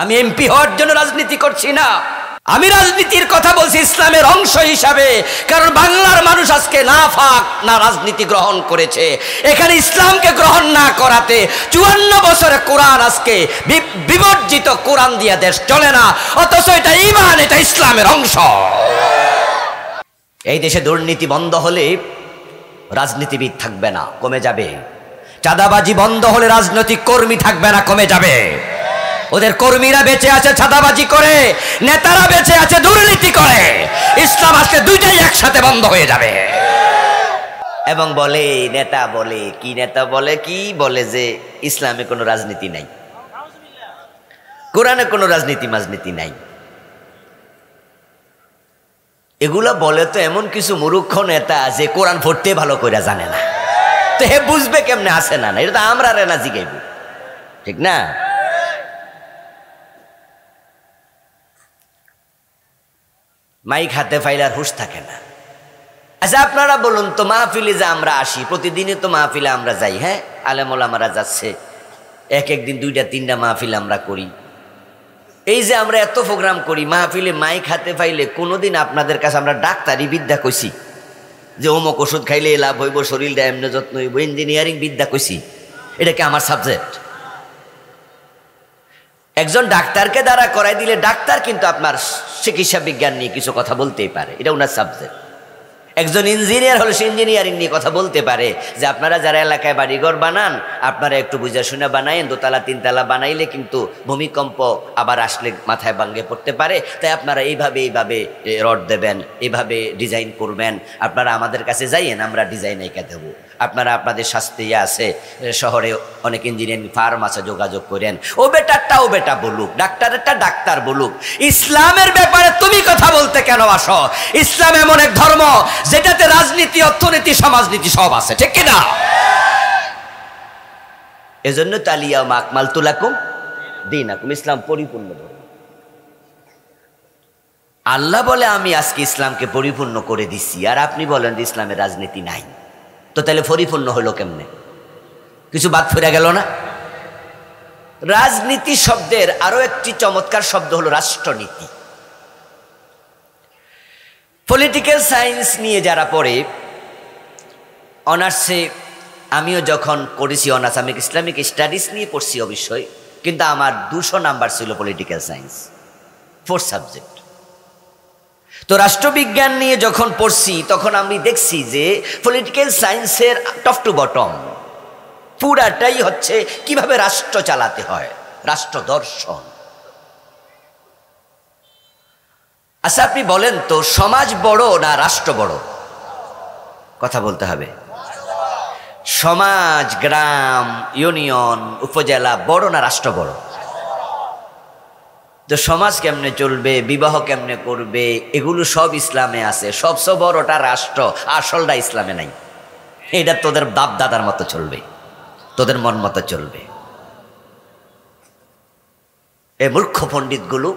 আমি এমপি হওয়ার জন্য রাজনীতি করছি না, আমি রাজনীতির কথা বলছি ইসলামের অংশ হিসাবে। কারণ বাংলার মানুষ আজকে নাফাক না রাজনীতি গ্রহণ করেছে। এখানে ইসলামকে গ্রহণ না করাতে 54 বছরে কোরআন আজকে বিবর্জিত, কোরআন দিয়ে দেশ চলে না, অথচ এটা ঈমান, এটা ইসলামের অংশ। এই দেশে দুর্নীতি বন্ধ হলে রাজনীতিবিদ থাকবে না, কমে যাবে। চাঁদাবাজি বন্ধ হলে রাজনৈতিক কর্মী থাকবে না, কমে যাবে। ওদের কর্মীরা বেঁচে আছে চাঁদাবাজি করে, নেতারা বেঁচে আছে দুর্নীতি করে। ইসলাম আজকে দুইটাই একসাথে বন্ধ হয়ে যাবে। এবং বলে নেতা বলে কি, নেতা বলে কি, বলে যে ইসলামে কোনো রাজনীতি নাই, কোরআনে কোনো রাজনীতি মাজনীতি নাই। এগুলো বলে তো এমন কিছু মূর্খ নেতা যে কোরআন পড়তে ভালো করে জানে না, তো হে বুঝবে কেমনে আছে না? এটা তো আমরা রেনা জিগাইব, ঠিক না? মাইক হাতে ফাইলার হুঁশ থাকে না। আচ্ছা আপনারা বলুন তো, মাহফিলে যে আমরা আসি, প্রতিদিনই তো মাহফিলে আমরা যাই, হ্যাঁ, আলেম ওলামারা যাচ্ছে, এক একদিন 2টা 3টা মাহফিল আমরা করি। এই যে আমরা এত প্রোগ্রাম করি, মাহফিলে মাইক হাতে ফাইলে কোনোদিন আপনাদের কাছে আমরা ডাক্তারি বিদ্যা কইছি যে অমুক ওষুধ খাইলে লাভ হইব, শরীরটা এমনি যত্ন হইব, ইঞ্জিনিয়ারিং বিদ্যা কইছি? এটা কি আমার সাবজেক্ট? একজন ডাক্তারকে দ্বারা করাই দিলে ডাক্তার কিন্তু আপনার চিকিৎসা বিজ্ঞান নিয়ে কিছু কথা বলতেই পারে, এটা ওনার সাবজেক্ট। একজন ইঞ্জিনিয়ার হলে সে ইঞ্জিনিয়ারিং নিয়ে কথা বলতে পারে যে আপনারা যারা এলাকায় বাড়িঘর বানান, আপনারা একটু বুঝা শুনে বানায়েন, 2 তলা 3 তলা বানাইলে কিন্তু ভূমিকম্প আবার আসলে মাথায় ভাঙ্গে পড়তে পারে, তাই আপনারা এইভাবে রড দেবেন, এইভাবে ডিজাইন করবেন, আপনারা আমাদের কাছে যাইয়েন, আমরা ডিজাইন এঁকে দেবো। আপনারা আপনাদের শাস্তি আছে, শহরে অনেক ইঞ্জিনিয়ারিং ফার্ম আছে, যোগাযোগ করেন। ও বেটা বলুক, ডাক্তারেরটা ডাক্তার বলুক। ইসলামের ব্যাপারে তুমি কথা বলতে কেন আসো? ইসলাম এমন এক ধর্ম যেটাতে রাজনীতি, অর্থনীতি, সমাজনীতি সব আছে, ঠিক কিনা? এজন্য তালিয়া মাকমাল তুলাকুম দীনাকুম, ইসলাম পরিপূর্ণ ধর্ম। আল্লাহ বলে আমি আজকে ইসলামকে পরিপূর্ণ করে দিছি, আর আপনি বলেন যে ইসলামের রাজনীতি নাই, তো তাহলে পরিপূর্ণ হলো কেমনে? কিছু বাদ ফিরে গেল না? রাজনীতি শব্দের আরো একটি চমৎকার শব্দ হলো রাষ্ট্রনীতি। পলিটিক্যাল সায়েন্স নিয়ে যারা পড়ে, অনার্সে, আমিও যখন করেছি অনার্স, আমি ইসলামিক স্টাডিজ নিয়ে পড়ছি অবশ্যই, কিন্তু আমার 200 নাম্বার ছিল পলিটিক্যাল সায়েন্স, 4th সাবজেক্ট। তো রাষ্ট্রবিজ্ঞান নিয়ে যখন পড়ছি তখন আমি দেখছি যে পলিটিক্যাল সায়েন্সের টপ টু বটম পুরাটাই হচ্ছে কিভাবে রাষ্ট্র চালাতে হয়, রাষ্ট্র দর্শন। আচ্ছা আপনি বলেন তো, সমাজ বড় না রাষ্ট্র বড়? কথা বলতে হবে। সমাজ, গ্রাম, ইউনিয়ন, উপজেলা বড় না রাষ্ট্র বড়? তো সমাজ কেমনে চলবে, বিবাহ কেমনে করবে, এগুলো সব ইসলামে আছে। সবচেয়ে বড়টা রাষ্ট্র, আসলটা ইসলামে নাই। এটা তোদের বাপ দাদার মতো চলবে, তোদের মন মতো চলবে। এই মূর্খ পণ্ডিতগুলো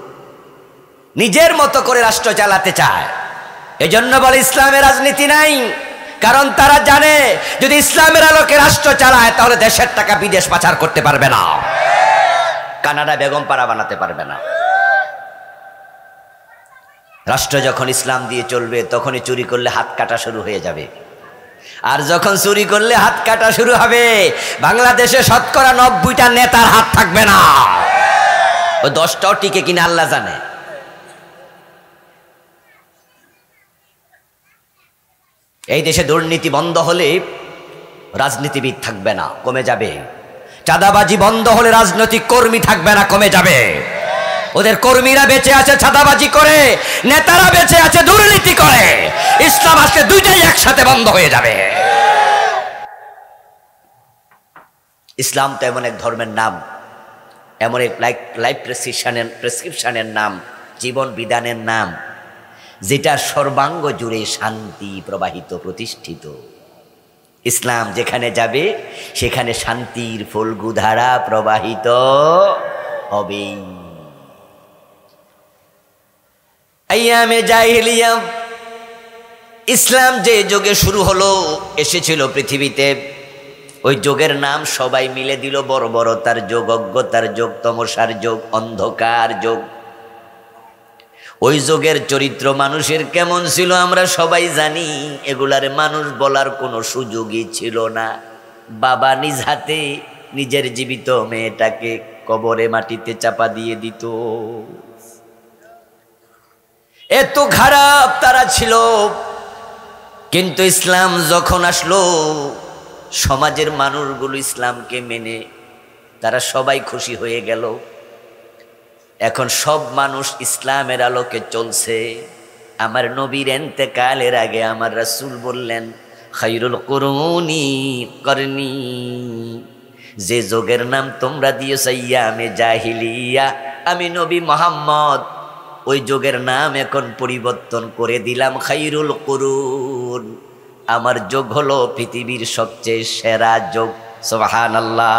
নিজের মতো করে রাষ্ট্র চালাতে চায়, এজন্য বলে ইসলামের রাজনীতি নাই। কারণ তারা জানে যদি ইসলামের আলোকে রাষ্ট্র চালায় তাহলে দেশের টাকা বিদেশ পাচার করতে পারবে না, কানাডা বেগম পাড়া বানাতে পারবে না। রাষ্ট্র যখন ইসলাম দিয়ে চলবে তখনই চুরি করলে হাত কাটা শুরু হয়ে যাবে। আর যখন চুরি করলে হাত কাটা শুরু হবে, বাংলাদেশে শতকরা 90টা নেতার হাত থাকবে না, ও 10টাও টিকে কিনা আল্লাহ জানে। এই দেশে দুর্নীতি বন্ধ হলে রাজনীতিবিদ থাকবে না, কমে যাবে। চাঁদাবাজি বন্ধ হলে রাজনৈতিক কর্মী থাকবে না, কমে যাবে। ওদের কর্মীরা বেঁচে আছে চাঁদাবাজি করে, নেতারা বেঁচে আছে দুর্নীতি করে। ইসলাম আজকে দুইটাই একসাথে বন্ধ হয়ে যাবে। ইসলাম তো এমন এক ধর্মের নাম, এমন এক লাইফ প্রেসক্রিপশনের নাম, জীবন বিধানের নাম, যেটা সর্বাঙ্গ জুড়ে শান্তি প্রবাহিত, প্রতিষ্ঠিত। ইসলাম যেখানে যাবে সেখানে শান্তির ফল্গুধারা প্রবাহিত হবেই। আইয়ামে জাহিলিয়া ইসলাম যে যুগে শুরু হলো, এসেছিল পৃথিবীতে ওই যোগের নাম সবাই মিলে দিল বর্বরতার যোগ, অজ্ঞতার যোগ, তমসার যোগ, অন্ধকার যোগ। ওই যোগের চরিত্র মানুষের কেমন ছিল আমরা সবাই জানি। এগুলার মানুষ বলার কোনো সুযোগই ছিল না। বাবা নিজ হাতে নিজের জীবিত মেয়েটাকে কবরে মাটিতে চাপা দিয়ে দিত। এত খারাপ তারা ছিল। কিন্তু ইসলাম যখন আসলো, সমাজের মানুষগুলো ইসলামকে মেনে তারা সবাই খুশি হয়ে গেল। এখন সব মানুষ ইসলামের আলোকে চলছে। আমার নবীর ইন্তেকালের আগে আমার রাসূল বললেন, খায়রুল কুরুনি করনি। যে যোগের নাম তোমরা দিয়েছ আইয়ামে জাহিলিয়া, আমি নবী মুহাম্মদ ওই যোগের নাম এখন পরিবর্তন করে দিলাম খায়রুল কুরুন। আমার যোগ হলো পৃথিবীর সবচেয়ে সেরা যোগ। সুবহানাল্লাহ।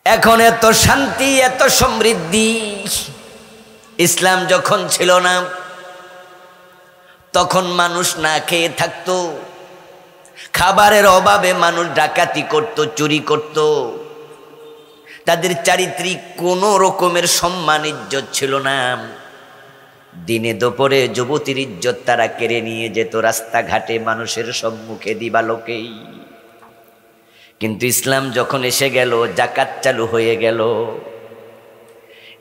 এখন এত শান্তি, এত সমৃদ্ধি। ইসলাম যখন ছিল না, তখন মানুষ না খেয়ে থাকতো। খাবারের অভাবে মানুষ ডাকাতি করত, চুরি করত। তাদের চারিত্রিক কোনো রকমের সম্মান ইজ্জত ছিল না। দিনে দুপুরে যুবতীর ইজ্জত তারা কেড়ে নিয়ে যেত রাস্তাঘাটে মানুষের সম্মুখে দিবালোকেই। কিন্তু ইসলাম যখন এসে গেল, যাকাত চালু হয়ে গেল।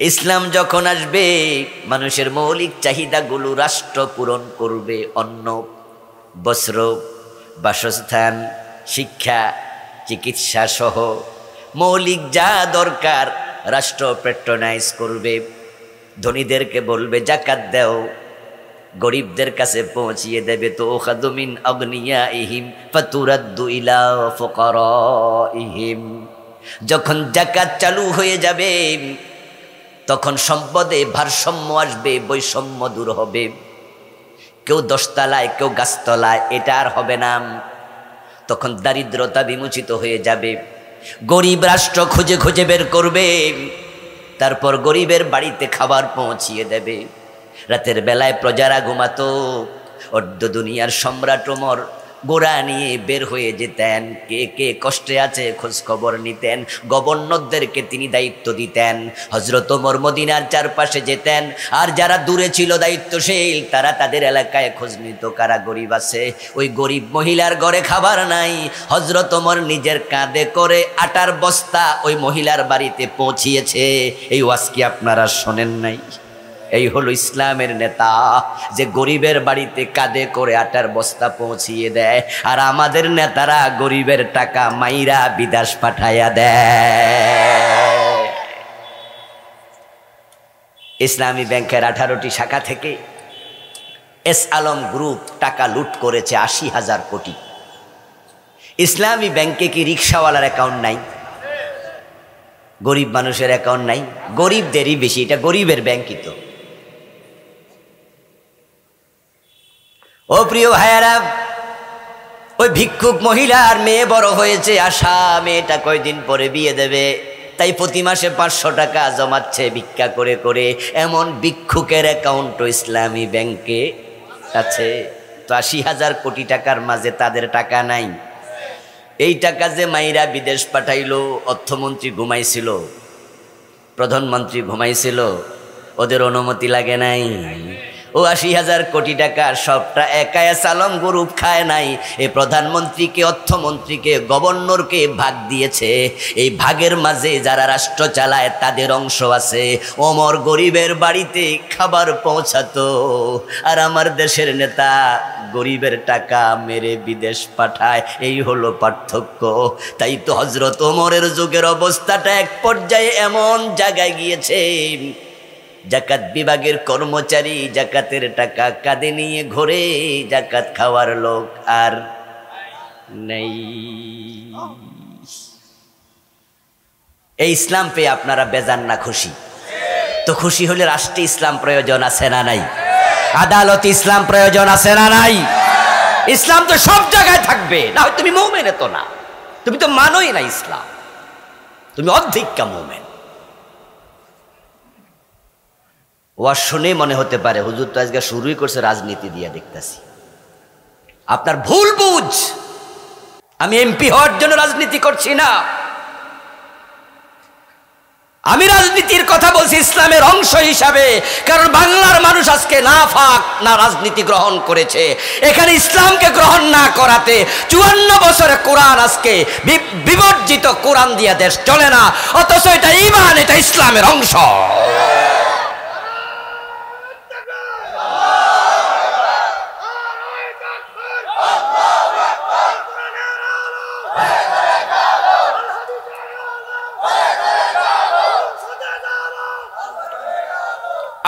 ইসলাম যখন আসবে, মানুষের মৌলিক চাহিদাগুলো রাষ্ট্র পূরণ করবে। অন্ন, বস্ত্র, বাসস্থান, শিক্ষা, চিকিৎসা সহ মৌলিক যা দরকার রাষ্ট্র প্যাট্রোনাইজ করবে। ধনীদেরকে বলবে যাকাত দাও, গরিবদের কাছে পৌঁছিয়ে দেবে। তো ওখাযু মিন আগনিয়াইহিম ফাতুরাদ্দু ইলা ফুকারাইহিম। যখন যাকাত চালু হয়ে যাবে, তখন সম্পদে ভারসাম্য আসবে, বৈষম্য দূর হবে। কেউ 10 তলায়, কেউ গাছতলায়, এটা আর হবে না। তখন দারিদ্রতা বিমোচিত হয়ে যাবে। গরিব রাষ্ট্র খুঁজে খুঁজে বের করবে, তারপর গরিবের বাড়িতে খাবার পৌঁছিয়ে দেবে। রাতের বেলায় প্রজারা ঘুমাতো, অর্ধ দুনিয়ার সম্রাট ওমর গোড়া নিয়ে বের হয়ে যেতেন। কে কে কষ্টে আছে খোঁজ খবর নিতেন। গভর্নরদেরকে তিনি দায়িত্ব দিতেন। হযরত ওমর মদিনার চারপাশে যেতেন, আর যারা দূরে ছিল দায়িত্বশীল, তারা তাদের এলাকায় খোঁজ নিত কারা গরিব আছে। ওই গরিব মহিলার ঘরে খাবার নাই, হযরত ওমর নিজের কাঁধে করে আটার বস্তা ওই মহিলার বাড়িতে পৌঁছিয়েছে। এই ওয়াজ কি আপনারা শোনেন নাই? এই হলো ইসলামের নেতা, যে গরিবের বাড়িতে কাঁধে করে আটার বস্তা পৌঁছিয়ে দেয়। আর আমাদের নেতারা গরিবের টাকা মাইরা বিদেশ পাঠাইয়া দেয়। ইসলামী ব্যাংকের 18টি শাখা থেকে এস আলম গ্রুপ টাকা লুট করেছে 80,000 কোটি। ইসলামী ব্যাংকে কি রিকশাওয়ালার অ্যাকাউন্ট নাই? গরিব মানুষের অ্যাকাউন্ট নাই? গরিবদেরই বেশি, এটা গরিবের ব্যাংকই তো। ও প্রিয় ভাইয়ারা, ওই ভিক্ষুক মহিলার মেয়ে বড় হয়েছে, আশা মেয়েটা কয়দিন পরে বিয়ে দেবে, তাই প্রতি মাসে 500 টাকা জমাচ্ছে ভিক্ষা করে করে। এমন ভিক্ষুকের অ্যাকাউন্টও ইসলামী ব্যাংকে আছে। তো 80,000 কোটি টাকার মাঝে তাদের টাকা নাই। এই টাকা যে মাইরা বিদেশ পাঠাইলো, অর্থমন্ত্রী ঘুমাইছিল, প্রধানমন্ত্রী ঘুমাইছিল, ওদের অনুমতি লাগে নাই। ও 80,000 কোটি টাকার সবটা একা এস আলম গ্রুপ খায় নাই। এই প্রধানমন্ত্রীকে, অর্থমন্ত্রীকে, গভর্নরকে ভাগ দিয়েছে। এই ভাগের মাঝে যারা রাষ্ট্র চালায় তাদের অংশ আছে। ওমর গরিবের বাড়িতে খাবার পৌঁছাতো, আর আমার দেশের নেতা গরিবের টাকা মেরে বিদেশ পাঠায়। এই হলো পার্থক্য। তাই তো হযরত ওমরের যুগের অবস্থাটা এক পর্যায়ে এমন জায়গায় গিয়েছে, জাকাত বিভাগের কর্মচারী জাকাতের টাকা কাঁধে নিয়ে ঘোরে, জাকাত খাওয়ার লোক আর নেই। এই ইসলাম পেয়ে আপনারা বেজান না খুশি? তো খুশি হলে রাষ্ট্রে ইসলাম প্রয়োজন আছে না নাই? আদালত ইসলাম প্রয়োজন আছে না নাই? ইসলাম তো সব জায়গায় থাকবে, না হয় তুমি মুমিন তো না, তুমি তো মানোই না ইসলাম, তুমি অর্ধেক্কা মুমিন। ওয়াজ শুনে মনে হতে পারে হুজুর তো আজকে শুরুই করছে রাজনীতি দিয়ে, দেখতেছি আপনার ভুল বুঝ। আমি এমপি হওয়ার জন্য রাজনীতি করছি না, আমি রাজনীতির কথা বলছি ইসলামের অংশ হিসাবে। কারণ বাংলার মানুষ আজকে নাফাক না রাজনীতি গ্রহণ করেছে। এখানে ইসলামকে গ্রহণ না করাতে 54 বছরে কোরআন আজকে বিবর্জিত, কোরআন দিয়া দেশ চলে না, অথচ এটা ঈমান, এটা ইসলামের অংশ।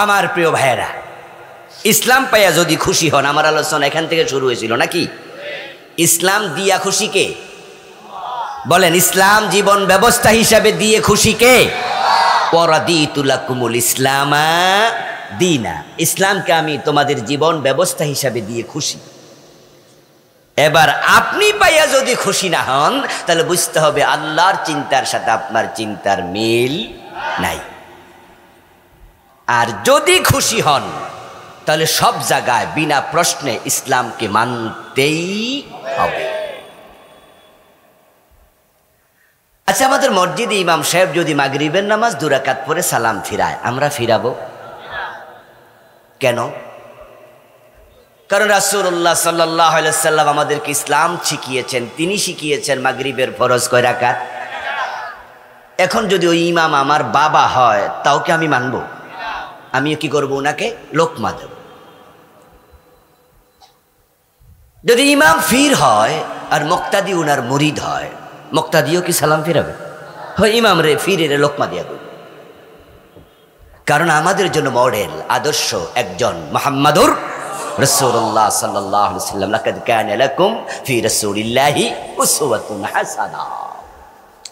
আমার প্রিয় ভাইয়েরা, ইসলাম পাইয়া যদি খুশি হন, আমার আলোচনা এখান থেকে শুরু হয়েছিল নাকি? ইসলাম দিয়া খুশি কে? বলেন, ইসলাম জীবন ব্যবস্থা হিসাবে দিয়ে খুশি কে? ওয়ারাদিতু লাকুমুল ইসলামা দীনা, ইসলামকে আমি তোমাদের জীবন ব্যবস্থা হিসাবে দিয়ে খুশি। এবার আপনি পাইয়া যদি খুশি না হন, তাহলে বুঝতে হবে আল্লাহর চিন্তার সাথে আপনার চিন্তার মিল নাই। আর যদি খুশি হন, তাহলে সব জায়গায় বিনা প্রশ্নে ইসলামকে মানতেই হবে। আচ্ছা, আমাদের মসজিদে ইমাম সাহেব যদি মাগরিবের নামাজ 2 রাকাত পড়ে সালাম ফিরায়, আমরা ফিরাবো কেন? কারণ রাসূলুল্লাহ সাল্লাল্লাহু আলাইহি ওয়াসাল্লাম আমাদেরকে ইসলাম শিখিয়েছেন, তিনি শিখিয়েছেন মাগরিবের ফরজ কয় রাকাত। এখন যদি ওই ইমাম আমার বাবা হয়, তাও কি আমি মানবো? আমিও কি করবো? ওনাকে লোকমা দেব। যদি ইমাম ফির হয় আর মুক্তাদি উনার মুরিদ হয়, মুক্তাদিও কি সালাম ফিরাবে? হয় ইমাম রে ফিরে রে লোকমা দিয়া দেব। কারণ আমাদের জন্য মডেল আদর্শ একজন মুহাম্মাদুর রাসূলুল্লাহ সাল্লাল্লাহু আলাইহি ওয়াসাল্লাম। লাকাদ কানা লাকুম ফি রাসূলিল্লাহি উসওয়াতুন হাসানাহ।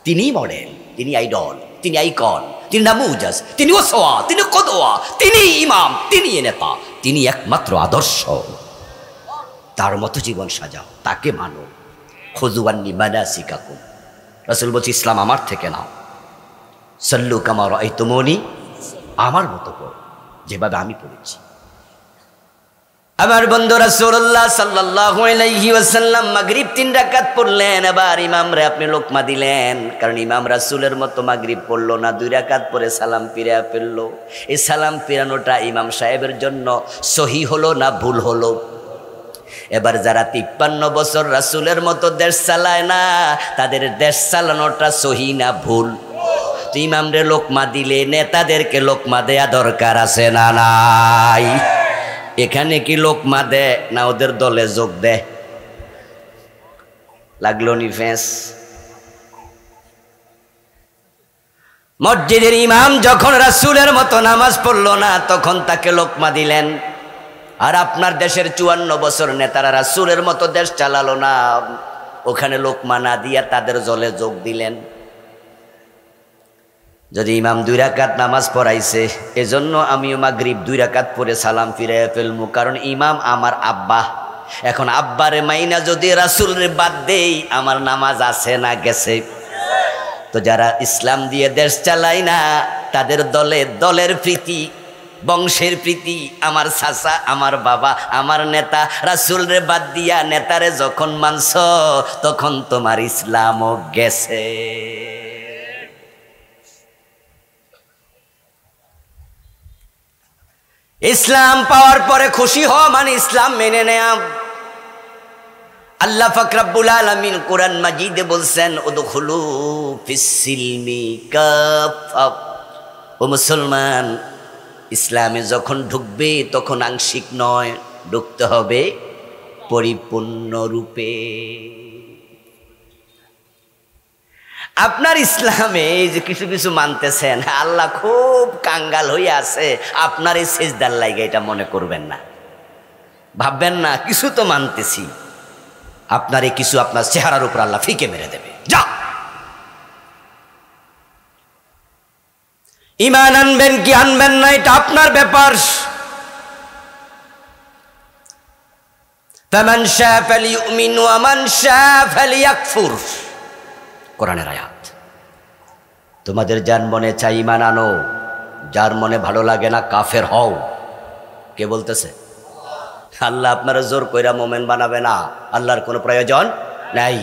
তিনি মডেল, তিনি আইডল, তিনি আইকন, তিনি নামুজাজ, তিনি ওয়াসওয়া, তিনি কদওয়া, তিনি ইমাম, তিনি নেতা, তিনি একমাত্র আদর্শ। তার মতো জীবন সাজাও, তাকে মানো। খুযু আন্নী মানাসিকাকুম, রাসূল বলছে ইসলাম আমার থেকে নাও। সাল্লু কামা রাআইতুমুনি, আমার মতো পড়ো, যেভাবে আমি পড়েছি। আমার বন্ধু রাসূলুল্লাহ সাল্লাল্লাহু আলাইহি ওয়াসাল্লাম মাগরিব 3 রাকাত পড়লেন, আবার ইমামরে আপনি লোকমা দিলেন। কারণ ইমাম রাসূলের মতো মাগরিব পড়লো না, 2 রাকাত পরে সালাম ফিরিয়ে ফেললো। এই সালাম ফিরানোটা ইমাম সাহেবের জন্য সহি হলো না ভুল হলো? এবার যারা 53 বছর রাসূলের মতো দেশ চালায় না, তাদের দেশ চালানোটা সহি না ভুল? তো ইমামরে লোকমা দিলে নেতাদেরকে লোকমা দেয়া দরকার আছে না নাই? এখানে কি লোকমা দেয় না ওদের দলে যোগ দেয়? লাগলো নি ফেস? মসজিদের ইমাম যখন রাসূলের মতো নামাজ পড়লো না, তখন তাকে লোকমা দিলেন। আর আপনার দেশের 54 বছর নেতারা রাসূলের মতো দেশ চালালো না, ওখানে লোকমা না দিয়া তাদের দলে যোগ দিলেন। যদি ইমাম 2 রাকাত নামাজ পড়াইছে, এজন্য আমিও মাগরিব 2 রাকাত পড়ে সালাম ফিরাইয়া ফেলবো, কারণ ইমাম আমার আব্বা। এখন আব্বারে মাইনা যদি রাসূলের বাদ দেই, আমার নামাজ আছে না গেছে? তো যারা ইসলাম দিয়ে দেশ চালায় না, তাদের দলের প্রীতি, বংশের প্রীতি, আমার চাচা, আমার বাবা, আমার নেতা, রাসূলরে বাদ দিয়া নেতারে যখন মানছ, তখন তোমার ইসলামও গেছে। ইসলাম পাওয়ার পরে খুশি হওয়া মানে ইসলাম মেনে নেয়া। আল্লাহ পাক রব্বুল আলামিন কোরআন মাজিদে বলছেন, উদখুলু ফিস-সিলমি কাফা। ও মুসলমান, ইসলামে যখন ঢুকবে তখন আংশিক নয়, ঢুকতে হবে পরিপূর্ণ রূপে। আপনার ইসলামে এই যে কিছু কিছু মানতেছেন, আল্লাহ খুব কাঙ্গাল হয়ে আছে আপনার এই সেজদার লাইগা, এটা মনে করবেন না, ভাববেন না কিছু তো মানতেছি। আপনার এই কিছু আপনার চেহারার উপর আল্লাহ ফিকে মেরে দেবে। যা ঈমান আনবেন কি আনবেন না, এটা আপনার ব্যাপার। ফামান শাআ ফালিউমিন ওয়া মান শাআ ফালিয়াকফুর, কোরআনের আয়াত। তোমাদের যার মনে চাই ঈমান আনো, যার মনে ভালো লাগে না কাফের হও। কে বলতেছে? আল্লাহ আপনারা জোর কইরা মোমেন বানাবে না, আল্লাহর কোনো প্রয়োজন নাই।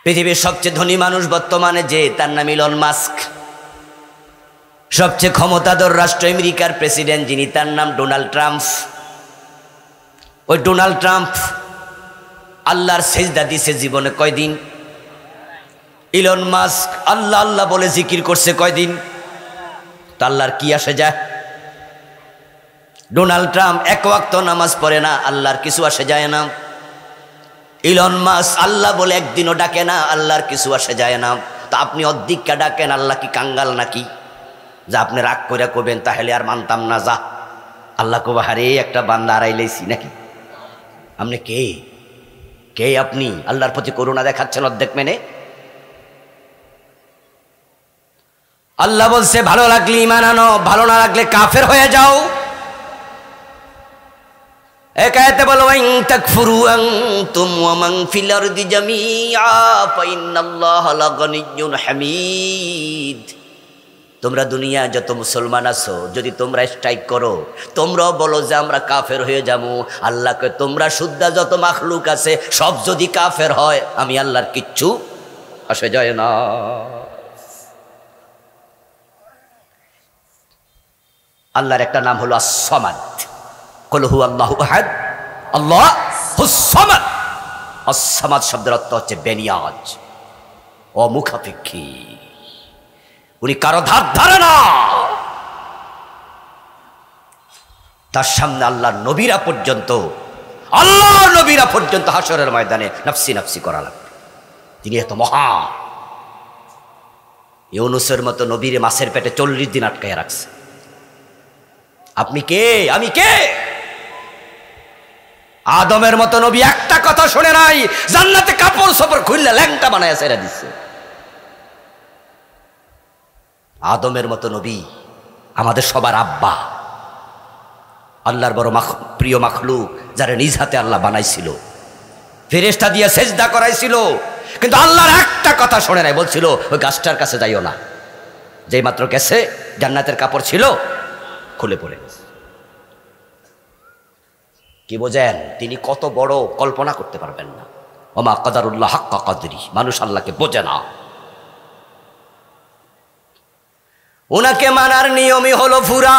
পৃথিবীর সবচেয়ে ধনী মানুষ বর্তমানে যে, তার নাম ইলন মাস্ক। সবচেয়ে ক্ষমতাধর রাষ্ট্র আমেরিকার প্রেসিডেন্ট যিনি, তার নাম ডোনাল্ড ট্রাম্প। ওই ডোনাল্ড ট্রাম্প আল্লাহর সেজদা দিছে জীবনে কয়দিন? ইলন মাস্ক আল্লাহ আল্লাহ বলে জিকির করছে কয়দিন? তা আল্লাহর কি আসে যায়? ডোনাল্ড ট্রাম্প এক ওয়াক্ত নামাজ পড়ে না, আল্লাহর কিছু আসে যায় না। ইলন মাস্ক আল্লাহ বলে একদিনও ডাকে না, আল্লাহর কিছু আসে যায় না। তা আপনি অর্ধেকটা ডাকেন, আল্লাহ কি কাঙ্গাল নাকি যা আপনি রাগ করে কবেন তাহলে আর মানতাম না? যা আল্লাহ কবা হারে একটা বান্দা হারাইলেছি নাকি? আপনি কে? কে আপনি আল্লাহর প্রতি করুণা দেখাচ্ছেন অর্ধেক মেনে? আল্লাহ বলছে ভালো লাগলে ঈমান আনো, ভালো না লাগলে কাফের হয়ে যাও। একায়েতে বলো ইন তাকফুরু আনতুম ওয়া মান ফিল আরদি জামিআ ফাইন্নাল্লাহা লাগানিয়্যুন হামিদ। তোমরা দুনিয়া যত মুসলমান আছো, যদি তোমরা স্ট্রাইক করো, তোমরাও বলো যে আমরা কাফের হয়ে যাবো, আল্লাহকে তোমরা শুদ্ধা যত মাখলুক আছে সব যদি কাফের হয়, আমি আল্লাহর কিচ্ছু আসে যায় না। আল্লাহর একটা নাম হলো আস-সামাদ। কুল হু আল্লাহু আহাদ আল্লাহুস সামাদ। আস-সামাদ শব্দের অর্থ হচ্ছে বেনিয়াজ, অমুখাপেক্ষী। উনি কারো ধার ধারে না। তার সামনে আল্লাহর নবীরা পর্যন্ত, আল্লাহর নবীরা পর্যন্ত হাসরের ময়দানে নফসি নফসি করা লাগবে। তিনি এত মহা। ইউনূসের মতো নবীরে মাছের পেটে 40 দিন আটকায় রাখছে। আপনি কে? আমি কে? আদমের মতো নবী একটা কথা শুনে নাই, জান্নাতে কাপড় সপড় খুললে ল্যাংটা বানায় ছেড়ে দিচ্ছে। আদমের মতো নবী আমাদের সবার আব্বা, আল্লাহর বড় প্রিয় মাখলুক, যারা নিজ হাতে আল্লাহ বানাইছিল, ফেরেশতা দিয়ে সেজদা করাইছিল, কিন্তু আল্লাহর একটা কথা শুনে নাই। বলছিল ওই গাছটার কাছে যাইও না। যেই মাত্র গেছে, জান্নাতের কাপড় ছিল খুলে পড়ে। কি বোঝেন তিনি কত বড়? কল্পনা করতে পারবেন না। ওমা কাদারুল্লাহ হাক্কা কাদরি। মানুষ আল্লাহকে বোঝে না। ওনাকে মানার নিয়মই হলো ফুরা।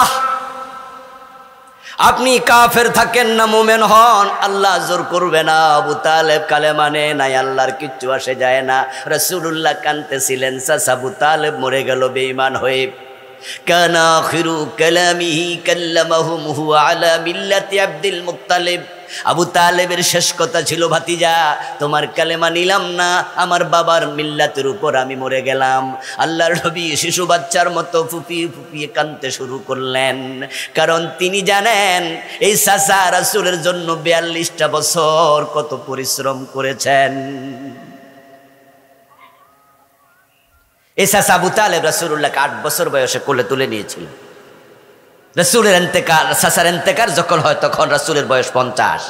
আপনি কাফের থাকেন না মোমেন হন, আল্লাহ জোর করবে না। আবু তালেব কালেমা নেয় নাই, আল্লাহর কিচ্ছু আসে যায় না। রাসূলুল্লাহ কাঁদতেছিলেন, চাচা আবু তালেব মরে গেল বেঈমান হয়ে। কানা আখিরু কালামিহি কাল্লামাহুম হুয়া আলা মিল্লাতি আব্দুল মুত্তালিব। আবু তালেবের শেষ কথা ছিল, ভাতিজা তোমার কালেমা নিলাম না, আমার বাবার মিল্লাতের উপর আমি মরে গেলাম। আল্লাহর নবী শিশু বাচ্চার মতো ফুপিয়ে ফুপিয়ে কাঁদতে শুরু করলেন, কারণ তিনি জানেন এই চাচা রাসূলের জন্য 42টা বছর কত পরিশ্রম করেছেন। এই চাচা আবু তালেব রাসূলুল্লাহকে 8 বছর বয়সে কোলে তুলে নিয়েছিল। রাসূলের ইন্তেকাল, চাচার ইন্তেকাল যখন হয় তখন রাসূলের বয়স 50।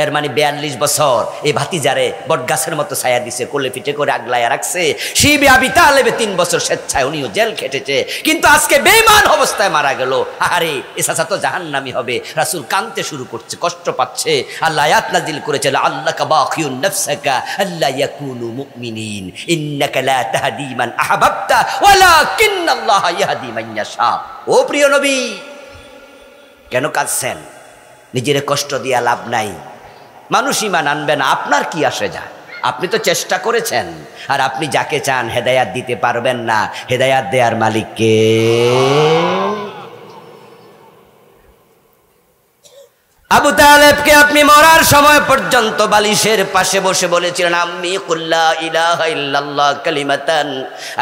এর মানে 42 বছর এই ভাতিজারে বটগাছের মতো ছায়া দিছে, কোলে পিঠে করে আগলায়া রাখছে। শিবে আবি তালেবে 3 বছর স্বেচ্ছায় উনিও জেল খেটেছে, কিন্তু আজকে বেঈমান অবস্থায় মারা গেল। আরে এ চাচা তো জাহান্নামী হবে। রাসূল কাঁদতে শুরু করছে, কষ্ট পাচ্ছে। আল্লাহ আয়াত নাজিল করেছে, আল্লাকা বাখিউন নাফসাকা আল্লা ইয়াকুনু মুমিনিন ইন্নাকা লা তাহদি মান আহবাবতা ওয়ালাকিন্নাল্লাহা ইয়াহদি মান ইয়াশা। ও প্রিয় নবী, কেন কাঁদছেন? নিজের কষ্ট দিয়া লাভ নাই। মানুষ ঈমান আনবে না, আপনার কি আসে যায়? আপনি তো চেষ্টা করেছেন, আর আপনি যাকে চান হেদায়াত দিতে পারবেন না। হেদায়াত দেওয়ার মালিক কে? আবু তালেবকে আপনি মরার সময় পর্যন্ত বালিশের পাশে বসে বলেছিলেন, আম্মি কুল লা ইলাহা ইল্লাল্লাহ কালিমাতান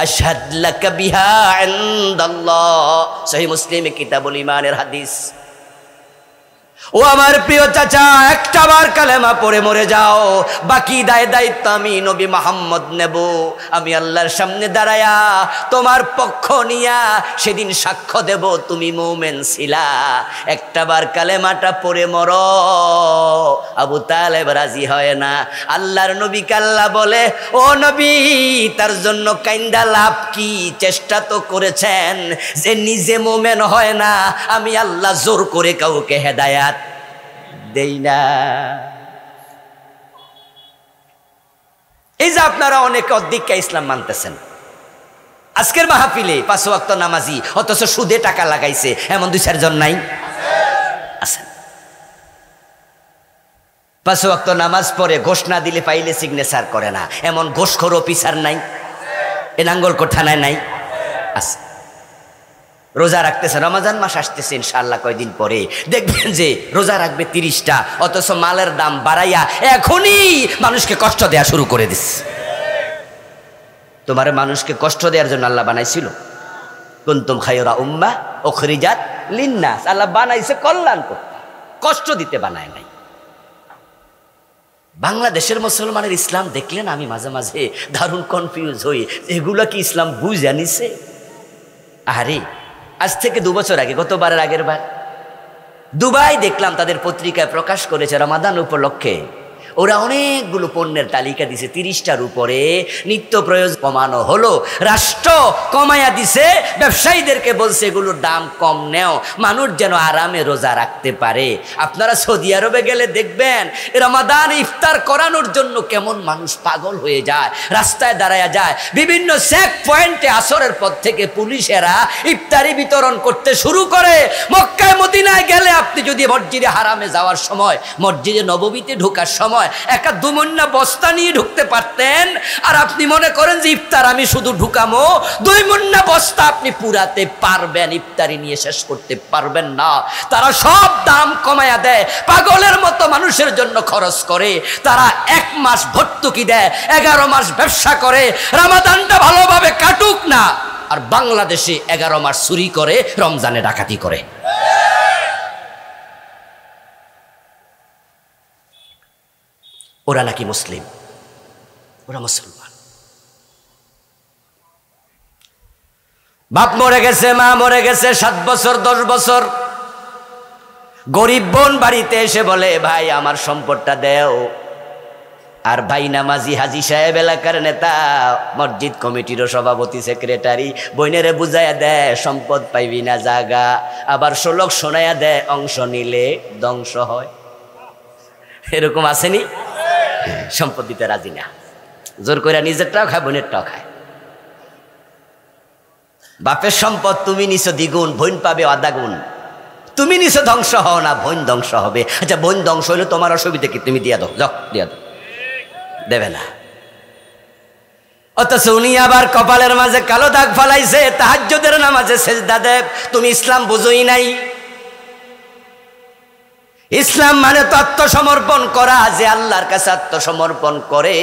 আশহাদ লাকা বিহা ইনদাল্লাহ। সহিহ মুসলিমে কিতাবুল ঈমানের হাদিস। ও আমার প্রিয় চাচা, একটাবার কালেমা পড়ে মরে যাও, বাকি দায়িত্ব আমি নবী মুহাম্মদ নেব। আমি আল্লাহর সামনে দাঁড়ায়া তোমার পক্ষ নিয়া সেদিন সাক্ষ্য দেব তুমি মুমিন ছিলা। একটাবার কালেমাটা পড়ে মরো। আবু তালেব রাজি হয় না। আল্লাহর নবীকে আল্লাহ বলে, ও নবী, তার জন্য কাইন্দা লাভ কি? চেষ্টা তো করেছেন, যে নিজে মুমিন হয় না, আমি আল্লাহ জোর করে কাউকে হেদায়াত দেই না। এই যে আপনারা অনেকে অধিকা ইসলাম মানতেছেন, আজকের মাহফিলে 5 ওয়াক্ত নামাজি, অথচ সুদে টাকা লাগাইছে এমন 2-4 জন নাই? আছেন। 5 ওয়াক্ত নামাজ পড়ে ঘোষ না দিলে পাইলে সিগনেচার করে না এমন ঘোষখোর অফিসার নাই? এ নাঙ্গলকোট থানায় নাই? আছে। রোজা রাখতেছে, রমজান মাস আসতেছে ইনশাআল্লাহ কয়দিন পরে দেখবেন যে রোজা রাখবে 30টা, অথচ মালের দাম বাড়াইয়া এখনই মানুষকে কষ্ট দেয়া শুরু করে দিচ্ছে। তোমার মানুষকে কষ্ট দেওয়ার জন্য আল্লাহ বানাইছিল? কুনতুম খায়রা উম্মাহ উখরিজাত লিন্নাস, আল্লাহ বানাইছে কল্যাণ করতে, কষ্ট দিতে বানায় নাই। বাংলাদেশের মুসলমানের ইসলাম দেখলেন আমি মাঝে মাঝে দারুণ কনফিউজ হই, এগুলা কি ইসলাম বুঝে নিছে? আরে আজ থেকে 2 বছর আগে, গতবারের আগের বার দুবাই দেখলাম তাদের পত্রিকায় প্রকাশ করেছে রমাদান উপলক্ষে ওরা অনেকগুলো পণ্যের তালিকা দিছে, 30টার উপরে নিত্য প্রয়োজন কমানো হলো। রাষ্ট্র কমায়া দিছে, ব্যবসায়ীদেরকে বলছে এগুলোর দাম কম নেও, মানুষ যেন আরামে রোজা রাখতে পারে। আপনারা সৌদি আরবে গেলে দেখবেন রমাদান ইফতার করানোর জন্য কেমন মানুষ পাগল হয়ে যায়, রাস্তায় দাঁড়ায়া যায়। বিভিন্ন চেক পয়েন্টে আসরের পর থেকে পুলিশেরা ইফতারি বিতরণ করতে শুরু করে। মক্কায় মদিনায় গেলে আপনি যদি মসজিদে হারামে যাওয়ার সময়, মসজিদে নববীতে ঢোকার সময় 1-2 মন্না বস্তা নিয়ে ঢুকতে পারতেন, আর আপনি মনে করেন যে ইফতার আমি শুধু ঢুকামো, 2 মন্না বস্তা আপনি পুরাতে পারবেন, ইফতারি নিয়ে শেষ করতে পারবেন না। তারা সব দাম কমায়া দেয়, পাগলের মতো মানুষের জন্য খরচ করে। তারা 1 মাস ভর্তুকি দেয়, 11 মাস ব্যবসা করে, রমাদানটা ভালোভাবে কাটুক না। আর বাংলাদেশে 11 মাস চুরি করে, রমজানে ডাকাতি করে। ওরা নাকি মুসলিম, ওরা মুসলমান। বাপ মরে গেছে, মা মরে গেছে 7 বছর 10 বছর, গরিব বোন বাড়িতে এসে বলে ভাই আমার সম্পদটা দেও। আর ভাই নামাজি হাজি সাহেব, এলাকার নেতা, মসজিদ কমিটিরও সভাপতি সেক্রেটারি, বইনেরে বুঝাইয়া দেয় সম্পদ পাইবি না জাগা, আবার শোলক শোনাইয়া দেয় অংশ নিলে ধ্বংস হয়। এরকম আসেনি? সম্পদ দিতে রাজি না, জোর করে নিজেরটাও খায়, বোনেরটাও খায়। বাপের সম্পদ তুমি নিছো দ্বিগুণ, বোন পাবে 1/2 গুণ। তুমি নিছো ধ্বংস হও না, বোন ধ্বংস হবে। আচ্ছা বোন ধ্বংস হইলে তোমার অসুবিধা কি? তুমি দিয়া দাও, যাও দিয়া দাও, দেবে না। অথচ উনি আবার কপালের মাঝে কালো দাগ ফালাইছে, তাহাজ্জুদের নামাজে সেজদা দেব। তুমি ইসলাম বুঝোই নাই। ইসলাম মানে তো আত্মসমর্পণ করা। যে আল্লাহর কাছে আত্মসমর্পণ করে,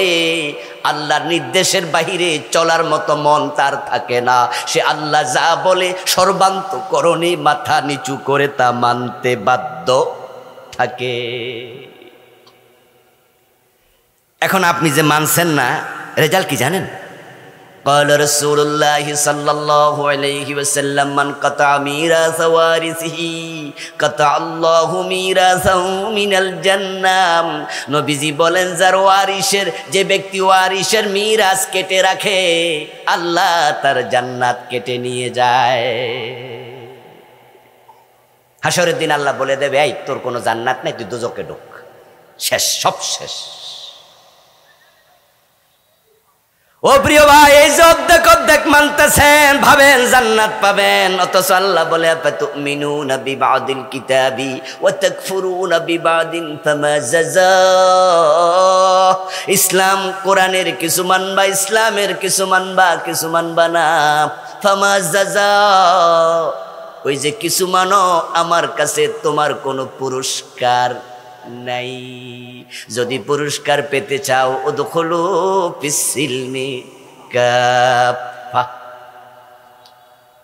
আল্লাহর নির্দেশের বাহিরে চলার মতো মন তার থাকে না। সে আল্লাহ যা বলে সর্বান্তঃকরণে মাথা নিচু করে তা মানতে বাধ্য থাকে। এখন আপনি যে মানছেন না, রেজাল্ট কি জানেন? قال رسول الله صلى الله عليه وسلم من قطع ميراث وارثه قطع الله ميراثه من الجنة। নবীজি বলেন যার ওয়ারিশের, যে ব্যক্তি ওয়ারিশের মিরাস কেটে রাখে, আল্লাহ তার জান্নাত কেটে নিয়ে যায়। হাসরের দিন আল্লাহ বলে দেবে, এই তোর কোনো জান্নাত নাই, তুই দোজখে ঢোক, শেষ, সব শেষ। ও প্রিয় ভাই, এই যে অর্ধেক মানতেছেন, ভাবেন জান্নাত পাবেন, অথচ আল্লাহ বলে আফাতুমিনুনা বিবাদিল কিতাবি ওয়া তাকফুরুনা বিবাদিন ফামা জাযাহ। ইসলাম কোরআনের কিছু মানবা, ইসলামের কিছু মানবা না। ফামা জাযাহ, ওই যে কিছু মানো, আমার কাছে তোমার কোনো পুরস্কার নাই। যদি পুরস্কার পেতে চাও, উদখুলু ফিস-সিলমি কাফা।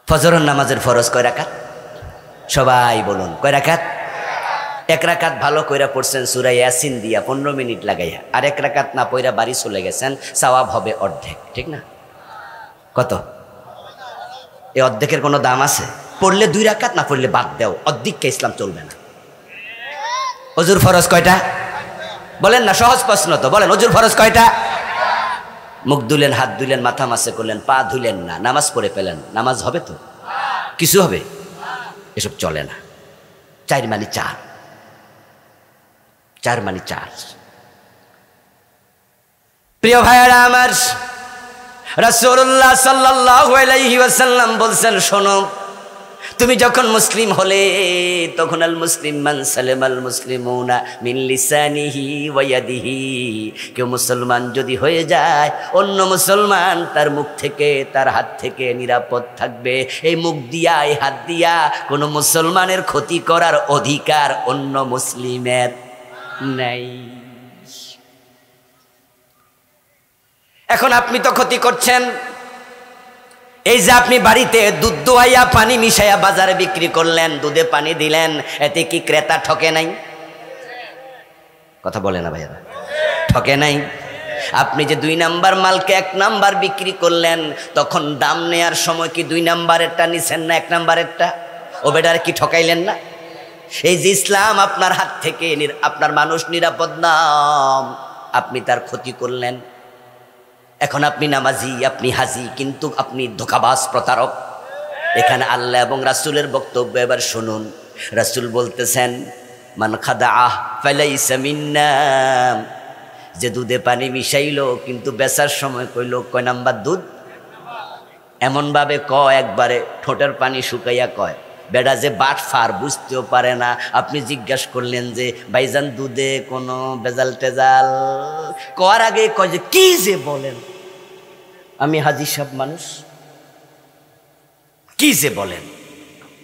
ফজরের নামাজের ফরজ কয় রাকাত? সবাই বলুন, কয় রাকাত? এক রাকাত ভালো কইরা পড়ছেন সূরা ইয়াসিন দিয়া 15 মিনিট লাগাইয়া, আর এক রাকাত না পড়া বাড়ি চলে গেছেন, সওয়াব হবে অর্ধেক, ঠিক না? কত? এই অর্ধেকের কোনো দাম আছে? পড়লে 2 রাকাত, না পড়লে বাদ দাও, অর্ধেককে ইসলাম চলবে না। ওযুর ফরজ কয়টা বলেন না? সহজ প্রশ্ন তো, বলেন ওযুর ফরজ কয়টা? মুখ ধুলেন, হাত ধুলেন, মাথা মাসে করলেন, পা ধুলেন না, নামাজ পড়ে পেলেন, নামাজ হবে তো? কিছু হবে? এসব চলে না। 4 মানে 4, 4 মানে 4। প্রিয় ভাইয়েরা আমার, রাসূলুল্লাহ সাল্লাল্লাহু আলাইহি ওয়াসাল্লাম বলছেন, শোনো, তুমি যখন মুসলিম হলে তখন আল মুসলিম মান সালামাল মুসলিমুনা মিন লিসানিহি ওয়া ইয়াদিহি, কেউ মুসলমান যদি হয়ে যায় অন্য মুসলমান তার মুখ থেকে, তার হাত থেকে নিরাপদ থাকবে। এই মুখ দিয়া, এই হাত দিয়া কোনো মুসলমানের ক্ষতি করার অধিকার অন্য মুসলিমের নাই। এখন আপনি তো ক্ষতি করছেন। এই যে আপনি বাড়িতে দুধ দোয়াইয়া পানি মিশাইয়া বাজারে বিক্রি করলেন, দুধে পানি দিলেন, এতে কি ক্রেতা ঠকে নাই? কথা বলে না ভাইয়ারা? ঠকে নাই? আপনি যে 2 নাম্বার মালকে 1 নাম্বার বিক্রি করলেন, তখন দাম নেয়ার সময় কি 2 নাম্বারেরটা নিছেন না 1 নাম্বারেরটা? ও বেটার কি ঠকাইলেন না? এই যে ইসলাম আপনার হাত থেকে আপনার মানুষ নিরাপদ না, আপনি তার ক্ষতি করলেন। এখন আপনি নামাজি, আপনি হাজি, কিন্তু আপনি ধোঁকাবাজ, প্রতারক। এখানে আল্লাহ এবং রাসূলের বক্তব্য এবার শুনুন। রাসূল বলতেছেন, মান খাদাআহ ফালাইসা মিন্না, যে দুধে পানি মিশাইলো কিন্তু বেচার সময় কইলো কয় নাম্বার দুধ, এমনভাবে কয় একবারে ঠোঁটের পানি শুকাইয়া কয়। বেটা যে বাট ফার, বুঝতেও পারে না। আপনি জিজ্ঞাসা করলেন যে ভাইজান দুধে কোনো বেজাল টেজাল, কর আগে কয় যে কি যে বলেন, আমি হাজি সাহেব মানুষ, কি যে বলেন।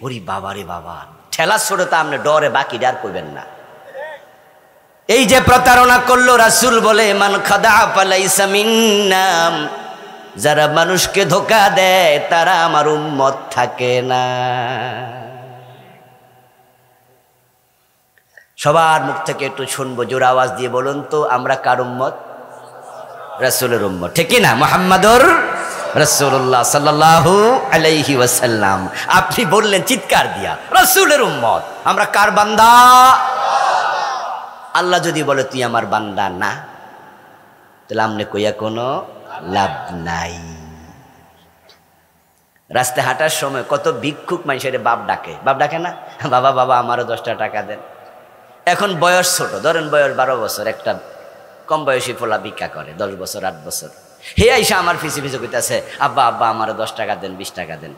ওরে বাবা রে বাবা, ঠেলা ছোড়ে তো আপনি ডরে বাকি ডার করবেন না। এই যে প্রতারণা করলো, রাসূল বলে মান খাদা ফালাইসা মিন্না, যারা মানুষকে ধোঁকা দেয় তারা আমার উম্মত থাকে না। সবার মুখ থেকে একটু শুনবো, জোর আওয়াজ দিয়ে বলুন তো, আমরা কার উম্মত? রাসূলের উম্মত, ঠিক না? মুহাম্মাদুর রাসূলুল্লাহ সাল্লাল্লাহু আলাইহি ওয়াসাল্লাম। আপনি বললেন চিৎকার দিয়া, রাসূলের উম্মত। আমরা কার বান্দা? আল্লাহ যদি বলে তুই আমার বান্দা না, তাহলে আমনে কইয়া কোনো লাভ নাই। রাস্তায় হাঁটার সময় কত ভিক্ষুক মানুষের বাপ ডাকে, বাপ ডাকে না? বাবা বাবা আমারও 10টা টাকা দেন। এখন বয়স ছোট, ধরেন বয়স 12 বছর, একটা কম বয়সী ফোলা ভিক্ষা করে 10 বছর 8 বছর, হে আইসা আমার পিছে পিছে কইতাছে, আব্বা আব্বা আমারও 10 টাকা দেন, 20 টাকা দেন।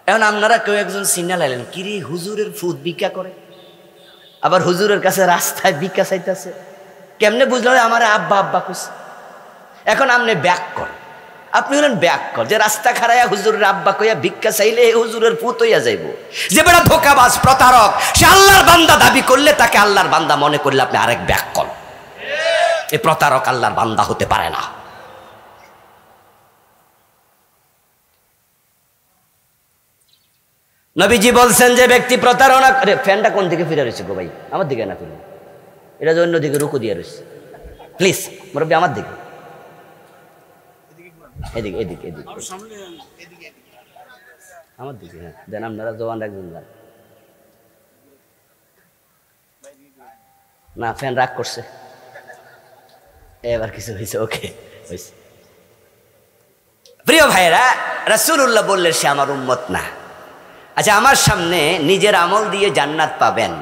এখন আপনারা কেউ একজন সিগন্যাল আইলেন, কিরে হুজুরের ফুদ ভিক্ষা করে, আবার হুজুরের কাছে রাস্তায় ভিক্ষা চাইতেছে, কেমনে বুঝলো আমার আব্বা আব্বা কইছে? এখন আপনি ব্যাক কর, আপনি হলেন ব্যাক কর, যে রাস্তা খাড়াইয়া হুজুরের আব্বা কইয়া ভিক্ষা চাইলে হুজুরের পুত হইয়া যাইব। যে বেটা ধোঁকাবাজ, প্রতারক, সে আল্লাহর বান্দা দাবি করলে তাকে আল্লাহর বান্দা মনে করলে আপনি আরেক ব্যাক কর। এই প্রতারক আল্লাহর বান্দা হতে পারে না। নবীজি বলছেন যে ব্যক্তি প্রতারণা করে, ফ্যানটা কোন দিকে ফিরে রয়েছে গো ভাই? আমার দিকে না ফিরে, এটা যে অন্যদিকে রুকু দিয়ে রয়েছে, প্লিজ মুরব্বী আমার দিকে, এদিকে এদিকে এদিকে আমার দিকে, হ্যাঁ দেন, আপনারা জওয়ান একজন যান না। ফ্যান রাগ করছে, এবার কিছু হয়েছে, ওকে হয়েছে। প্রিয় ভাইরা, রাসূলুল্লাহ বললেন সে আমার উম্মত না। আচ্ছা, আমার সামনে নিজের আমল দিয়ে জান্নাত পাবেন,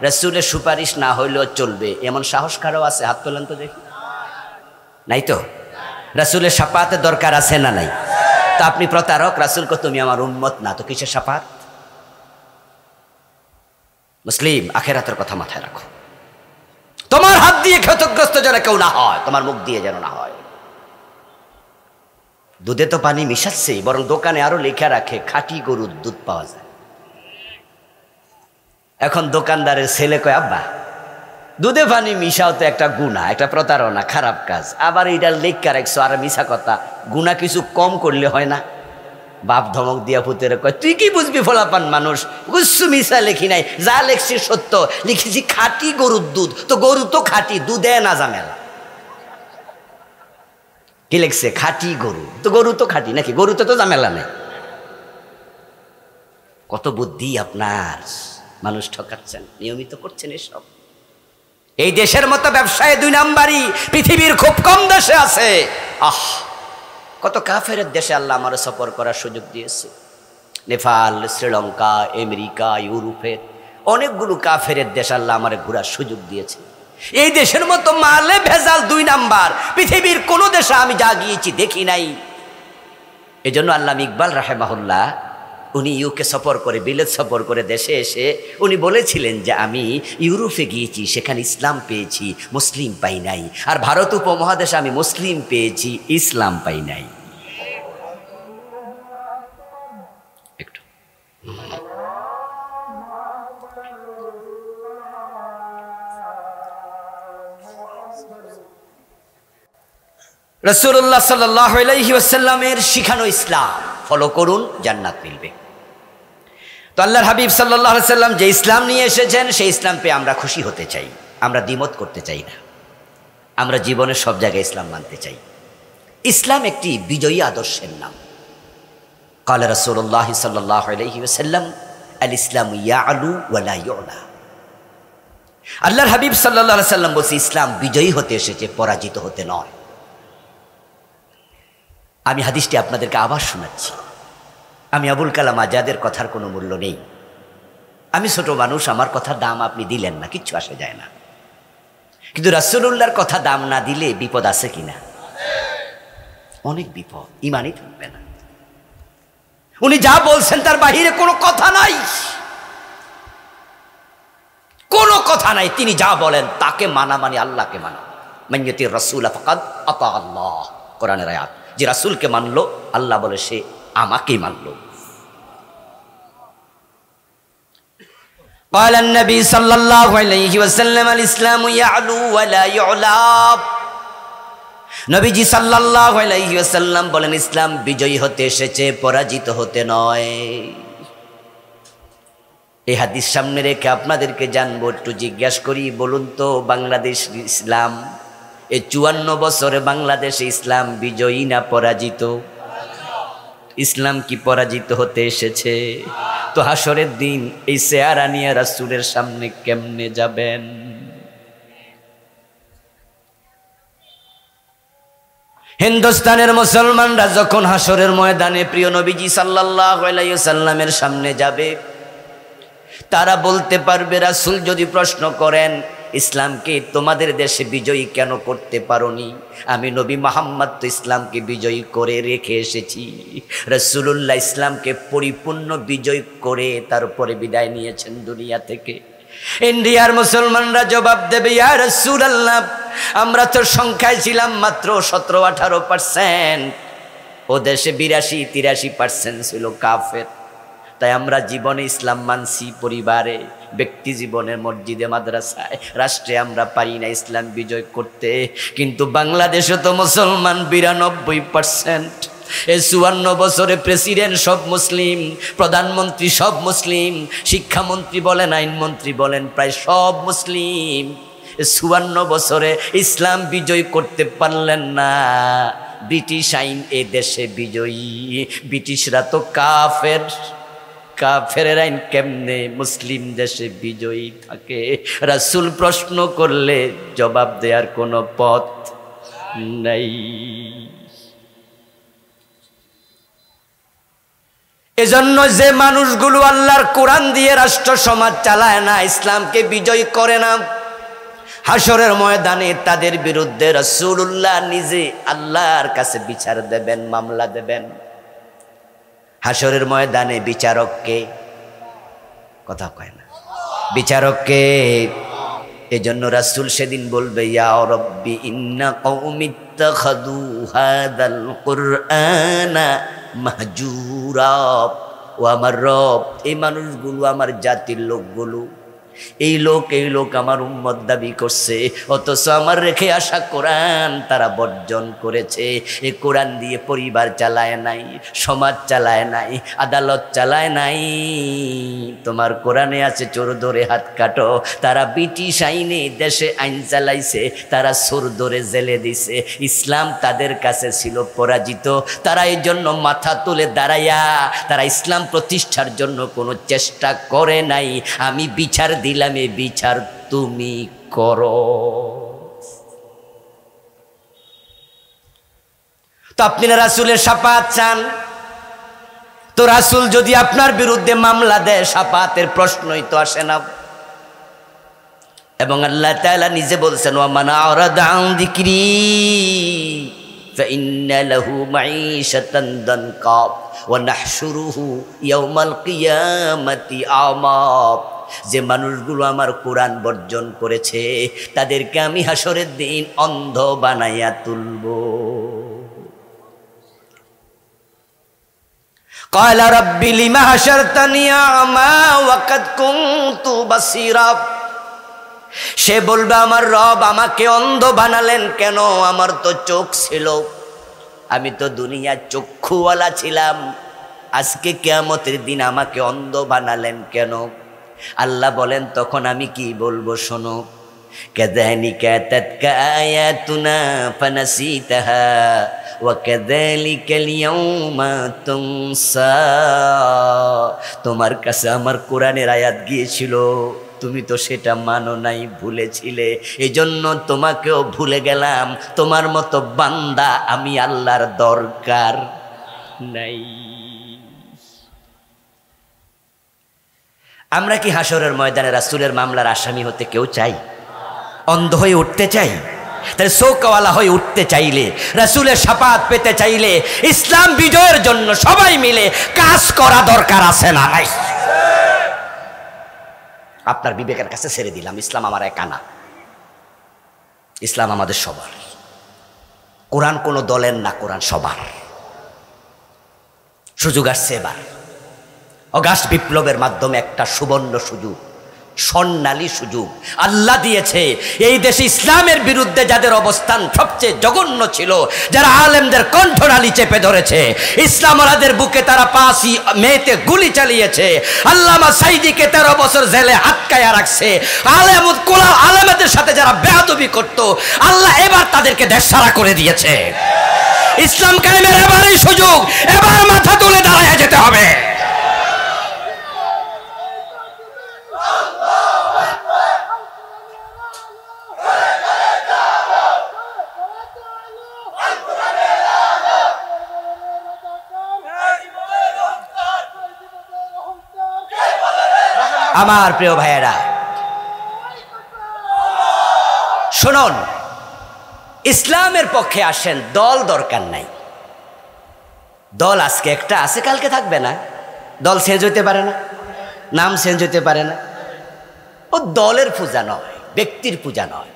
রাসূলের সুপারিশ না হইলেও চলবে, এমন সাহস কারো আছে? হাত তোলেন তো দেখি। নাই তো? রাসূলের শাফাতের দরকার আছে না নাই? তো আপনি প্রতারক, রাসূলকে তুমি আমার উম্মত না, তো কিসের শাফাত? মুসলিম, আখিরাতের কথা মাথায় রাখো। তোমার হাত দিয়ে ক্ষতিগ্রস্ত যেন কেউ না হয়, তোমার মুখ দিয়ে যেন না হয়। দুধে তো পানি মিশাচ্ছে, বরং দোকানে আরো লেখা রাখে খাঁটি গরুর দুধ পাওয়া যায়। এখন দোকানদারের ছেলে কয়, আব্বা দুধে পানি মিশাও তো একটা গুনাহ, একটা প্রতারণা, খারাপ কাজ, আবার এটা লেখা রাখছো, আর মিশা কথা, গুনাহ কিছু কম করলে হয় না? বাপ ধমক দিয়া পুতের কয়, তুই কি বুঝবি ফলাপান মানুষ, গুচ্ছু মিশা লেখি নাই, যা লেখছি সত্য, লিখেছি খাঁটি গরুর দুধ, তো গরু তো খাঁটি, দুধে না ঝামেলা। কি লেখছে? খাঁটি গরু, তো গরু তো খাঁটি নাকি, গরুতে তো ঝামেলা নেই। কত বুদ্ধি আপনার, মানুষ ঠকাচ্ছেন, নিয়মিত করছেন এসব। এই দেশের মতো ব্যবসায় 2 নাম্বারই পৃথিবীর খুব কম দেশে আছে। কত কাফের দেশে আল্লাহ আমার সফর করার সুযোগ দিয়েছে। নেপাল, শ্রীলঙ্কা, আমেরিকা, ইউরোপের অনেকগুলো কাফের দেশ আল্লাহ আমার ঘোরার সুযোগ দিয়েছে। এই দেশের মতো মালে ভেজাল 2 নাম্বার পৃথিবীর কোন দেশে আমি যা গিয়েছি দেখি নাই। এই জন্য আল্লামা ইকবাল রাহেমাহুল্লাহ উনি ইউকে সফর করে, বিলেত সফর করে দেশে এসে উনি বলেছিলেন যে আমি ইউরোপে গিয়েছি, সেখানে ইসলাম পেয়েছি, মুসলিম পাই নাই। আর ভারত উপমহাদেশে আমি মুসলিম পেয়েছি, ইসলাম পাই নাই। একটু রাসূলুল্লাহ সাল্লাল্লাহু আলাইহি ওয়াসাল্লামের শিখানো ইসলাম ফলো করুন, জান্নাত মিলবে। তো আল্লাহর হাবিব সাল্লাল্লাহু আলাইহি ওয়াসাল্লাম যে ইসলাম নিয়ে এসেছেন, সেই ইসলাম পেয়ে আমরা খুশি হতে চাই, আমরা দ্বিমত করতে চাই না। আমরা জীবনের সব জায়গায় ইসলাম মানতে চাই। ইসলাম একটি বিজয়ী আদর্শের নাম। قال রাসূলুল্লাহ সাল্লাল্লাহু আলাইহি ওয়াসাল্লাম আল ইসলামু ইয়ালু ওয়া লা ইউলা। আল্লাহর হাবিব সাল্লাল্লাহু আলাইহি ওয়াসাল্লাম বলেছে ইসলাম বিজয়ী হতে এসেছে, পরাজিত হতে নয়। আমি হাদিসটি আপনাদেরকে আবার শোনাচ্ছি। আমি আবুল কালাম আজাদের কথার কোনো মূল্য নেই, আমি ছোট মানুষ, আমার কথার দাম আপনি দিলেন না, কিচ্ছু আসে যায় না। কিন্তু রাসূলুল্লাহর কথা দাম না দিলে বিপদ আছে কিনা? অনেক বিপদ, ইমানই থাকবে না। উনি যা বলছেন তার বাহিরে কোনো কথা নাই, কোনো কথা নাই। তিনি যা বলেন তাকে মানা মানে আল্লাহকে মানা। মাইয়াতি রাসূল ফাকাদ আতা আল্লাহ, কোরআনের আয়াত। যে রাসূলকে মানলো, আল্লাহ বলে সে আমাকেই মানলো। قال النبي صلى الله عليه وسلم الاسلام يعلو ولا يعلى। নবীজি সাল্লাল্লাহু আলাইহি ওয়াসাল্লাম বলেন ইসলাম বিজয়ী হতে এসেছে, পরাজিত হতে নয়। এই হাদিস সামনে রেখে আপনাদেরকে জানবো, একটু জিজ্ঞাসা করি, বলুন তো বাংলাদেশ ইসলাম এই 54 বছরে বাংলাদেশে ইসলাম বিজয়ী না পরাজিত? ইসলাম কি পরাজিত হতে এসেছে? তো হাসরের দিন এই চেহারা নিয়ে রাসূলের সামনে কেমনে যাবেন? হিন্দুস্তানের মুসলমানরা যখন হাসরের ময়দানে প্রিয় নবীজি সাল্লাল্লাহু আলাইহি ওয়াসাল্লামের সামনে যাবে, তারা বলতে পারবে, রাসূল যদি প্রশ্ন করেন ইসলামকে তোমাদের দেশে বিজয়ী কেন করতে পারোনি? আমি নবী মুহাম্মদ তো ইসলামকে বিজয়ী করে রেখে এসেছি। রাসূলুল্লাহ ইসলামকে পরিপূর্ণ বিজয় করে তারপরে বিদায় নিয়েছেন দুনিয়া থেকে। ইন্ডিয়ার মুসলমানরা জবাব দেবে, ইয়া রাসূলুল্লাহ আমরা তো সংখ্যায় ছিলাম মাত্র 17-18%, ও দেশে 82-83% ছিল কাফের। তাই আমরা জীবনে ইসলাম মানছি, পরিবারে, ব্যক্তি জীবনে, মসজিদে, মাদ্রাসায়, রাষ্ট্রে আমরা পারি না ইসলাম বিজয় করতে। কিন্তু বাংলাদেশে তো মুসলমান 92%। এই 54 বছরে প্রেসিডেন্ট সব মুসলিম, প্রধানমন্ত্রী সব মুসলিম, শিক্ষামন্ত্রী বলেন, আইনমন্ত্রী বলেন, প্রায় সব মুসলিম। 54 বছরে ইসলাম বিজয় করতে পারলেন না। ব্রিটিশ আইন এ দেশে বিজয়ী, ব্রিটিশরা তো কাফের, কাফের আইন কেমনে মুসলিম দেশে বিজয়ী থাকে? রাসূল প্রশ্ন করলে জবাব দেওয়ার কোনো পথ নাই। এজন্য যে মানুষগুলো আল্লাহর কোরআন দিয়ে রাষ্ট্র সমাজ চালায় না, ইসলামকে বিজয় করে না, হাসরের ময়দানে তাদের বিরুদ্ধে রাসূলুল্লাহ নিজে আল্লাহর কাছে বিচার দেবেন, মামলা দেবেন। হাসরের ময়দানে বিচারককে, কথা কয় না, বিচারককে। এজন্য রাসূল সেদিন বলবে, ইয়া রাব্বি ইন্না কওমি ইত্তাখাযু হাযাল কুরআনা মাহজুরা। ও আমার রব, এই মানুষগুলো, আমার জাতির লোকগুলো এই লোক আমার উম্মত দাবি করছে, অথচ আমার রেখে আসা কোরআন তারা বর্জন করেছে। এই কোরআন দিয়ে পরিবার চালায় নাই, সমাজ চালায় নাই, আদালত চালায় নাই। তোমার কোরআনে আছে চোর ধরে হাত কাটো। তারা ব্রিটিশ আইনে দেশে আইন চালাইছে, তারা চোর ধরে জেলে দিছে। ইসলাম তাদের কাছে ছিল পরাজিত। তারা এই জন্য মাথা তুলে দাঁড়াইয়া তারা ইসলাম প্রতিষ্ঠার জন্য কোনো চেষ্টা করে নাই। আমি বিচার দিলাম, এই বিচার তুমি করো। তো আপনি না রাসূলের শাফাআত চান? তো রাসূল যদি আপনার বিরুদ্ধে মামলা দেয়, শাফাআতের প্রশ্নই তো আসে না। এবং আল্লাহ তাআলা নিজে বলছেন, ওয়া মান আরাদা আন যিকরি ফাইন্না লাহু মাঈশাতান দানকা ওয়া নাহশুরুহু ইয়াওমাল কিয়ামাতি আমা। যে মানুষগুলো আমার কোরআন বর্জন করেছে তাদেরকে আমি হাসরের দিন অন্ধ বানাইয়া তুলব। ক্বালা রাব্বি লিমা হাশারতানি আমা ওয়া কাদ কুনতু বাসীরা। সে বলবে, আমার রব আমাকে অন্ধ বানালেন কেন? আমার তো চোখ ছিল, আমি তো দুনিয়ার চক্ষুওয়ালা ছিলাম। আজকে কিয়ামতের দিন আমাকে অন্ধ বানালেন কেন? আল্লাহ বলেন, তখন আমি কি বলবো শোনো। কাযালিকা আতাতকা আয়াতুনা ফানাসিতাহা ওয়া কাযালিকাল ইয়াউমা তুনসা। তোমার কাছে আমার কোরআনের আয়াত গিয়েছিল, তুমি তো সেটা মানো নাই, ভুলেছিলে, এজন্য তোমাকেও ভুলে গেলাম। তোমার মতো বান্দা আমি আল্লাহর দরকার নাই। আমরা কি হাসরের ময়দানে রাসূলের মামলার আসামি হতে কেউ চাই? অন্ধ হয়ে উঠতে চাই? তাহলে চোখওয়ালা হয়ে উঠতে চাইলে, রাসূলের শাফাআত পেতে চাইলে, ইসলাম বিজয়ের জন্য সবাই মিলে কাজ করা দরকার আছে না নাই? আপনার বিবেকের কাছে ছেড়ে দিলাম, ইসলাম আমার একা না, ইসলাম আমাদের সবার। কোরআন কোনো দলের না, কোরআন সবার। সুযোগ আসছে এবার, অগাস্ট বিপ্লবের মাধ্যমে একটা সুবর্ণ সুযোগ, স্বর্ণালী সুযোগ আল্লাহ দিয়েছে। এই দেশে ইসলামের বিরুদ্ধে যাদের অবস্থান সবচেয়ে জঘন্য ছিল, যারা আলেমদের কণ্ঠনালী চেপে ধরেছে, ইসলামওয়ালাদের বুকে তারা 5 মেতে গুলি চালিয়েছে, আল্লামা সাইদিকে 13 বছর জেলে আটকায়া রাখছে, আলেমদের সাথে যারা বেয়াদবি করত, আল্লাহ এবার তাদেরকে দেশছাড়া করে দিয়েছে। ইসলাম কায়েমের এবারই সুযোগ, এবার মাথা তুলে দাঁড়ায় যেতে হবে। আমার প্রিয় ভাইয়েরা শুনুন, ইসলামের পক্ষে আসেন, দল দরকার নাই। দল আজকে একটা আছে, কালকে থাকবে না। দল চেঞ্জ হইতে পারে না, নাম চেঞ্জ হইতে পারে না। ও দলের পূজা নয়, ব্যক্তির পূজা নয়।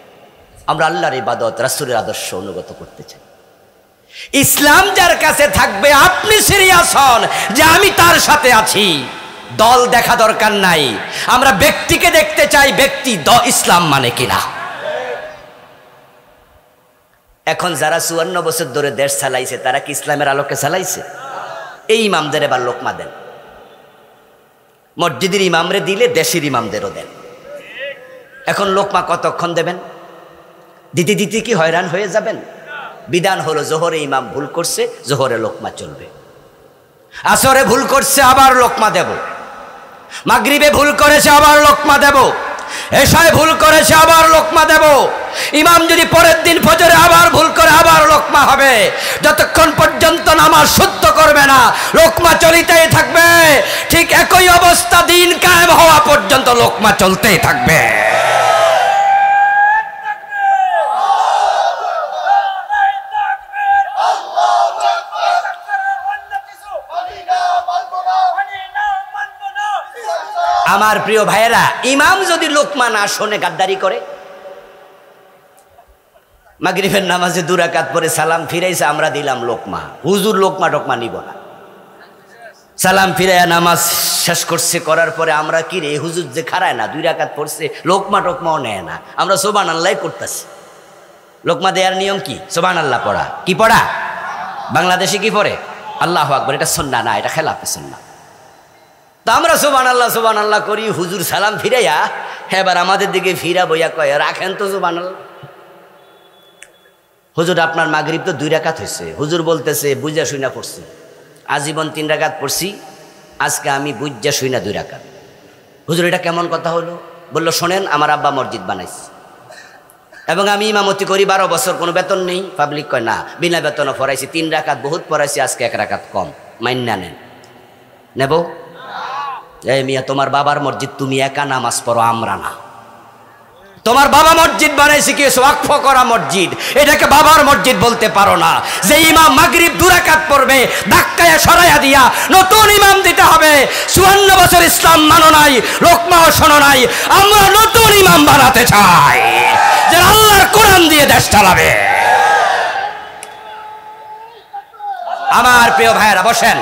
আমরা আল্লাহর ইবাদত, রাসূলের আদর্শ অনুগত করতে চাই। ইসলাম যার কাছে থাকবে, আপনি সিরিয়াস হন যে আমি তার সাথে আছি। দল দেখা দরকার নাই, আমরা ব্যক্তিকে দেখতে চাই, ব্যক্তি ইসলাম মানে কিনা। এখন যারা 54 বছর ধরে দেশ চালাইছে, তারা কি ইসলামের আলোকে চালাইছে? এই ইমামদের এবার লোকমা দেন, মসজিদের ইমামরে দিলে দেশের ইমামদেরও দেন। এখন লোকমা কতক্ষণ দেবেন? দিতে দিতে কি হয়রান হয়ে যাবেন? বিধান হলো, জোহরে ইমাম ভুল করছে, জোহরে লোকমা চলবে। আসরে ভুল করছে, আবার লোকমা দেব। মাগরিবে ভুল করেছে, আবার লোকমা দেব। এশায় ভুল করেছে, আবার লোকমা দেব। ইমাম যদি পরের দিন ফজরে আবার ভুল করে, আবার লোকমা হবে। যতক্ষণ পর্যন্ত নামাজ শুদ্ধ করবে না, লোকমা চলিতেই থাকবে। ঠিক একই অবস্থা দিন কায়েম হওয়া পর্যন্ত লোকমা চলতেই থাকবে। আমার প্রিয় ভাইয়েরা, ইমাম যদি লোকমা না শোনে, গাদ্দারি করে। মাগরিবের নামাজে 2 রাকাত পরে সালাম ফিরাইছে, আমরা দিলাম লোকমা। হুজুর লোকমা টোকমা নিব না, সালাম ফিরাইয়া নামাজ শেষ করছে, করার পরে আমরা কি রে হুজুর যে খারায় না 2 রাকাত পড়ছে, লোকমা টোকমাও নেয় না, আমরা সুবহানাল্লাহ করতেছি। লোকমা দেওয়ার নিয়ম কি? সুবহানাল্লাহ পড়া। কি পড়া? বাংলাদেশে কি পড়ে? আল্লাহু আকবার। এটা সুন্নাহ না, এটা খেলাফে সুন্নাহ। তো আমরা সুবহানাল্লাহ করি, হুজুর সালাম ফিরাইয়া এবার আমাদের দিকে ফিরা বইয়া কয়, রাখেন তো সুবহানাল্লাহ। হুজুর আপনার মাগরিব তো 2 রাকাত হয়েছে। হুজুর বলতেছে বুঝা শুইনা পড়ছি, আজীবন 3 রাকাত পড়ছি, আজকে আমি বুঝা শুইনা 2 রাকাত। হুজুর এটা কেমন কথা হলো? বলল শোনেন, আমার আব্বা মসজিদ বানাইছে এবং আমি ইমামতি করি 12 বছর, কোনো বেতন নেই। পাবলিক কয় না, বিনা বেতনও পড়াইছি, 3 রাকাত বহুত পড়াইছি, আজকে 1 রাকাত কম, মাইন্না নেন। নেব? এই মিয়া, তোমার বাবার মসজিদ, তুমি একা নামাজ পড়ো, আমরা না। তোমার বাবা মসজিদ বানাইছে কি ওয়াকফ করা মসজিদ, এটাকে বাবার মসজিদ বলতে পারো না। যে ইমাম মাগরিব 2 রাকাত পড়বে, ধাক্কায় সরাইয়া দিয়া নতুন ইমাম দিতে হবে। 54 বছর ইসলাম মানো নাই, লোকমাও শোনো নাই, আমরা নতুন ইমাম বানাতে চাই যে আল্লাহর কোরআন দিয়ে দেশ চালাবে। আমার প্রিয় ভাইয়েরা বসেন।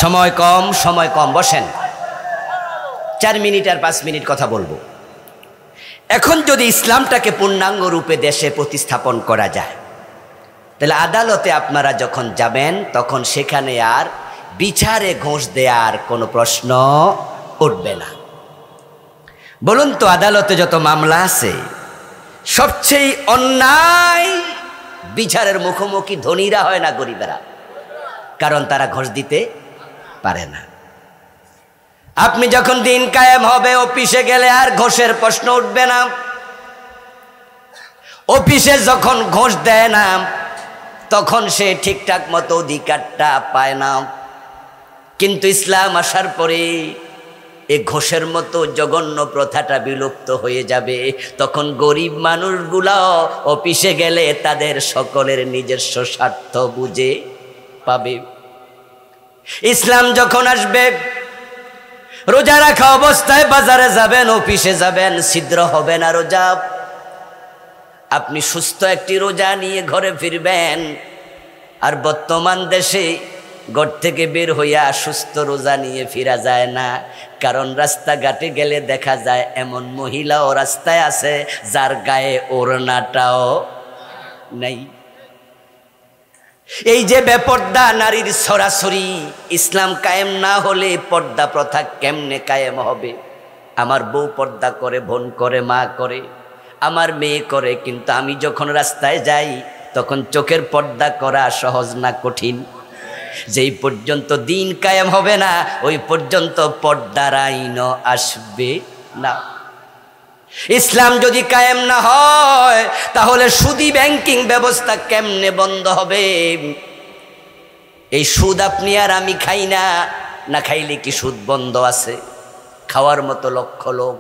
সময় কম, বসেন। 4 মিনিট আর 5 মিনিট কথা বলবো। এখন যদি ইসলামটাকে পূর্ণাঙ্গ রূপে দেশে প্রতিস্থাপন করা যায়, তাহলে আদালতে আপনারা যখন যাবেন তখন সেখানে আর বিচারে ঘুষ দেওয়ার কোনো প্রশ্ন উঠবে না। বলুন তো, আদালতে যত মামলা আছে সবচেয়ে অন্যায় বিচারের মুখোমুখি ধনীরা হয় না গরিবেরা? কারণ তারা ঘুষ দিতে পারে না। আপনি যখন দিন কায়েম হবে, অফিসে গেলে আর ঘুষের প্রশ্ন উঠবে না। অফিসে যখন ঘুষ দেয় না, তখন সে ঠিকঠাক মতো অধিকারটা পায় না। কিন্তু ইসলাম আসার পরে এই ঘুষের মতো জঘন্য প্রথাটা বিলুপ্ত হয়ে যাবে। তখন গরিব মানুষগুলাও অফিসে গেলে তাদের সকলের নিজস্ব স্বার্থ বুঝে পাবে। ইসলাম যখন আসবে, রোজা রাখা অবস্থায় বাজারে যাবেন, অফিসে যাবেন, ছিদ্র হবে না রোজা। আপনি সুস্থ একটি রোজা নিয়ে ঘরে ফিরবেন। আর বর্তমান দেশে ঘর থেকে বের হইয়া সুস্থ রোজা নিয়ে ফিরা যায় না। কারণ রাস্তাঘাটে গেলে দেখা যায় এমন মহিলাও রাস্তায় আছে যার গায়ে ওড়নাটাও নেই। এই যে বেপর্দা নারীর সরাসরি, ইসলাম কায়েম না হলে পর্দা প্রথা কেমনে কায়েম হবে? আমার বউ পর্দা করে, বোন করে, মা করে, আমার মেয়ে করে, কিন্তু আমি যখন রাস্তায় যাই তখন চোখের পর্দা করা সহজ না কঠিন? যেই পর্যন্ত দিন কায়েম হবে না ওই পর্যন্ত পর্দার আইনও আসবে না। ইসলাম যদি কায়েম না হয় তাহলে সুদী ব্যাংকিং ব্যবস্থা কেমনে বন্ধ হবে? এই সুদ আপনি আর আমি খাই না, না খাইলে কি সুদ বন্ধ আছে? খাওয়ার মতো লক্ষ লোক,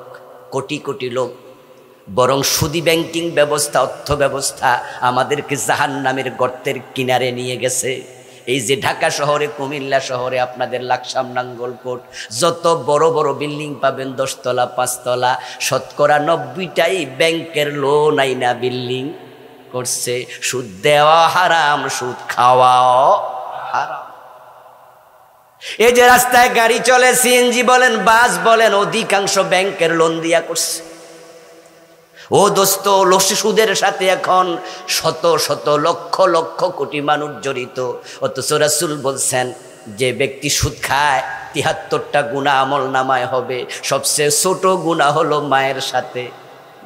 কোটি কোটি লোক। বরং সুদী ব্যাংকিং ব্যবস্থা, অর্থ ব্যবস্থা আমাদেরকে জাহান্নামের গর্তের কিনারে নিয়ে গেছে। এই যে ঢাকা শহরে, কুমিল্লা শহরে, আপনাদের লাকসাম, নাঙ্গলকোট, যত বড় বড় বিল্ডিং পাবেন 10 তলা 5 তলা, শতকরা 90টাই ব্যাংকের লোন আইনা বিল্ডিং করছে। সুদ দেওয়া হারাম, সুদ খাওয়াও হারাম। এই যে রাস্তায় গাড়ি চলে, সিএনজি বলেন, বাস বলেন, অধিকাংশ ব্যাংকের লোন দিয়া করছে। ও দোস্ত, সুদের সাথে এখন শত শত লক্ষ লক্ষ কোটি মানুষ জড়িত। অথচ রাসূল বলছেন যে ব্যক্তি সুদ খায় 73টা গুনাহ আমল নামায় হবে। সবচেয়ে ছোট গুনাহ হলো মায়ের সাথে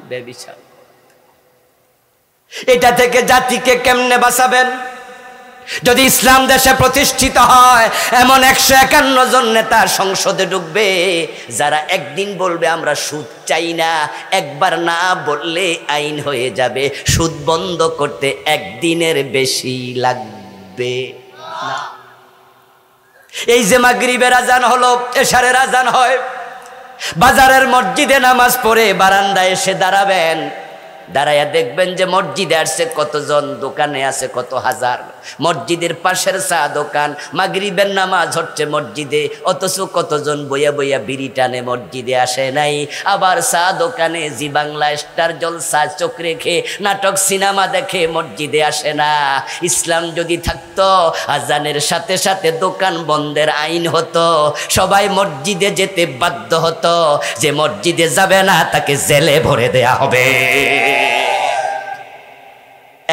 ব্যভিচার। এটা থেকে জাতিকে কেমনে বাঁচাবেন? যদি ইসলাম দেশে প্রতিষ্ঠিত হয়, এমন 151 জন নেতা সংসদে ঢুকবে যারা একদিন বলবে আমরা সুদ চাই না। একবার না বললে আইন হয়ে যাবে। সুদ বন্ধ করতে একদিনের বেশি লাগবে না। এই যে মাগরিবের আজান হলো, এশারের আজান হয়, বাজারের মসজিদে নামাজ পড়ে বারান্দায় এসে দাঁড়াবেন, দাঁড়াইয়া দেখবেন যে মসজিদে আসছে কতজন, দোকানে আছে কত হাজার। মসজিদের পাশের চা দোকান, মাগরিবের নামাজ হচ্ছে মসজিদে, অথচ কতজন বইয়া বইয়া বিড়ি টানে মসজিদে আসে নাই। আবার চা দোকানে জি বাংলা স্টার জলসা চোখ রেখে নাটক সিনেমা দেখে মসজিদে আসে না। ইসলাম যদি থাকতো আজানের সাথে সাথে দোকান বন্ধের আইন হতো, সবাই মসজিদে যেতে বাধ্য হতো। যে মসজিদে যাবে না তাকে জেলে ভরে দেয়া হবে।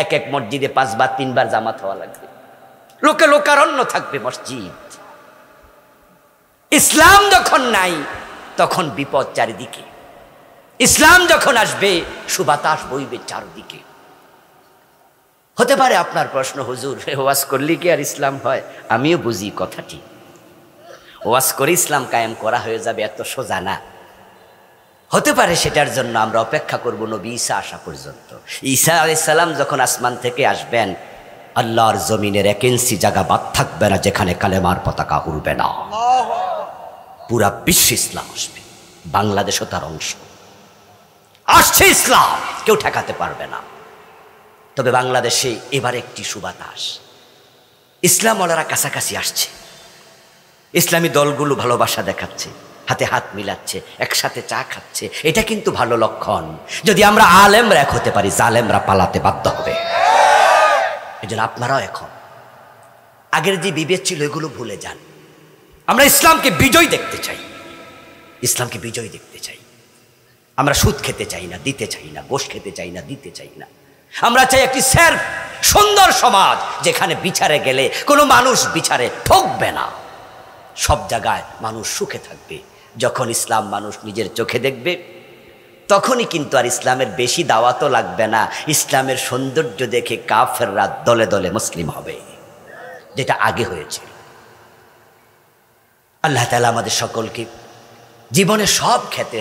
এক এক মসজিদে 5 বার 3 বার জামাত হওয়া লাগবে, লোকে লোকারণ্য থাকবে মসজিদ। ইসলাম যখন নাই তখন বিপদ চারিদিকে, ইসলাম যখন আসবে সুবাতাস বইবে চারদিকে। হতে পারে আপনার প্রশ্ন, হুজুর ওয়াজ করলে কি আর ইসলাম হয়? আমিও বুঝি কথাটি, ওয়াজ করে ইসলাম কায়েম করা হয়ে যাবে এত সোজা না। হতে পারে সেটার জন্য আমরা অপেক্ষা করব নবী ঈসা আসা পর্যন্ত। ঈসা আলাইহিস সালাম যখন আসমান থেকে আসবেন, আল্লাহর জমিনের 1 ইঞ্চি জায়গা বাদ থাকবে না যেখানে কালেমার পতাকা উড়বে না। পুরা বিশ্ব ইসলাম আসবে, বাংলাদেশও তার অংশ। আসছে ইসলাম, কেউ ঠেকাতে পারবে না। তবে বাংলাদেশে এবার একটি সুবাতাস, ইসলাম ওনারা কাছাকাছি আসছে। ইসলামী দলগুলো ভালোবাসা দেখাচ্ছে, হাতে হাত মিলাচ্ছে, একসাথে চা খাচ্ছে, এটা কিন্তু ভালো লক্ষণ। যদি আমরা আলেমরা এক হতে পারি, জালেমরা পালাতে বাধ্য হবে। এই জন্য আপনারাও এখন আগের যে বিভেদ ছিল এগুলো ভুলে যান। আমরা ইসলামকে বিজয় দেখতে চাই, ইসলামকে বিজয় দেখতে চাই। আমরা সুদ খেতে চাই না, দিতে চাই না, গোশ খেতে চাই না, দিতে চাই না। আমরা চাই একটি সেলফ সুন্দর সমাজ, যেখানে বিচারে গেলে কোনো মানুষ বিচারে ঠকবে না, সব জায়গায় মানুষ সুখে থাকবে। যখন ইসলাম মানুষ নিজের চোখে দেখবে, তখনই কিন্তু আর ইসলামের বেশি দাওয়াতও লাগবে না। ইসলামের সৌন্দর্য দেখে কাফেররা দলে দলে মুসলিম হবে, যেটা আগে হয়েছে। আল্লাহ তাআলা আমাদের সকলকে জীবনের সব ক্ষেত্রে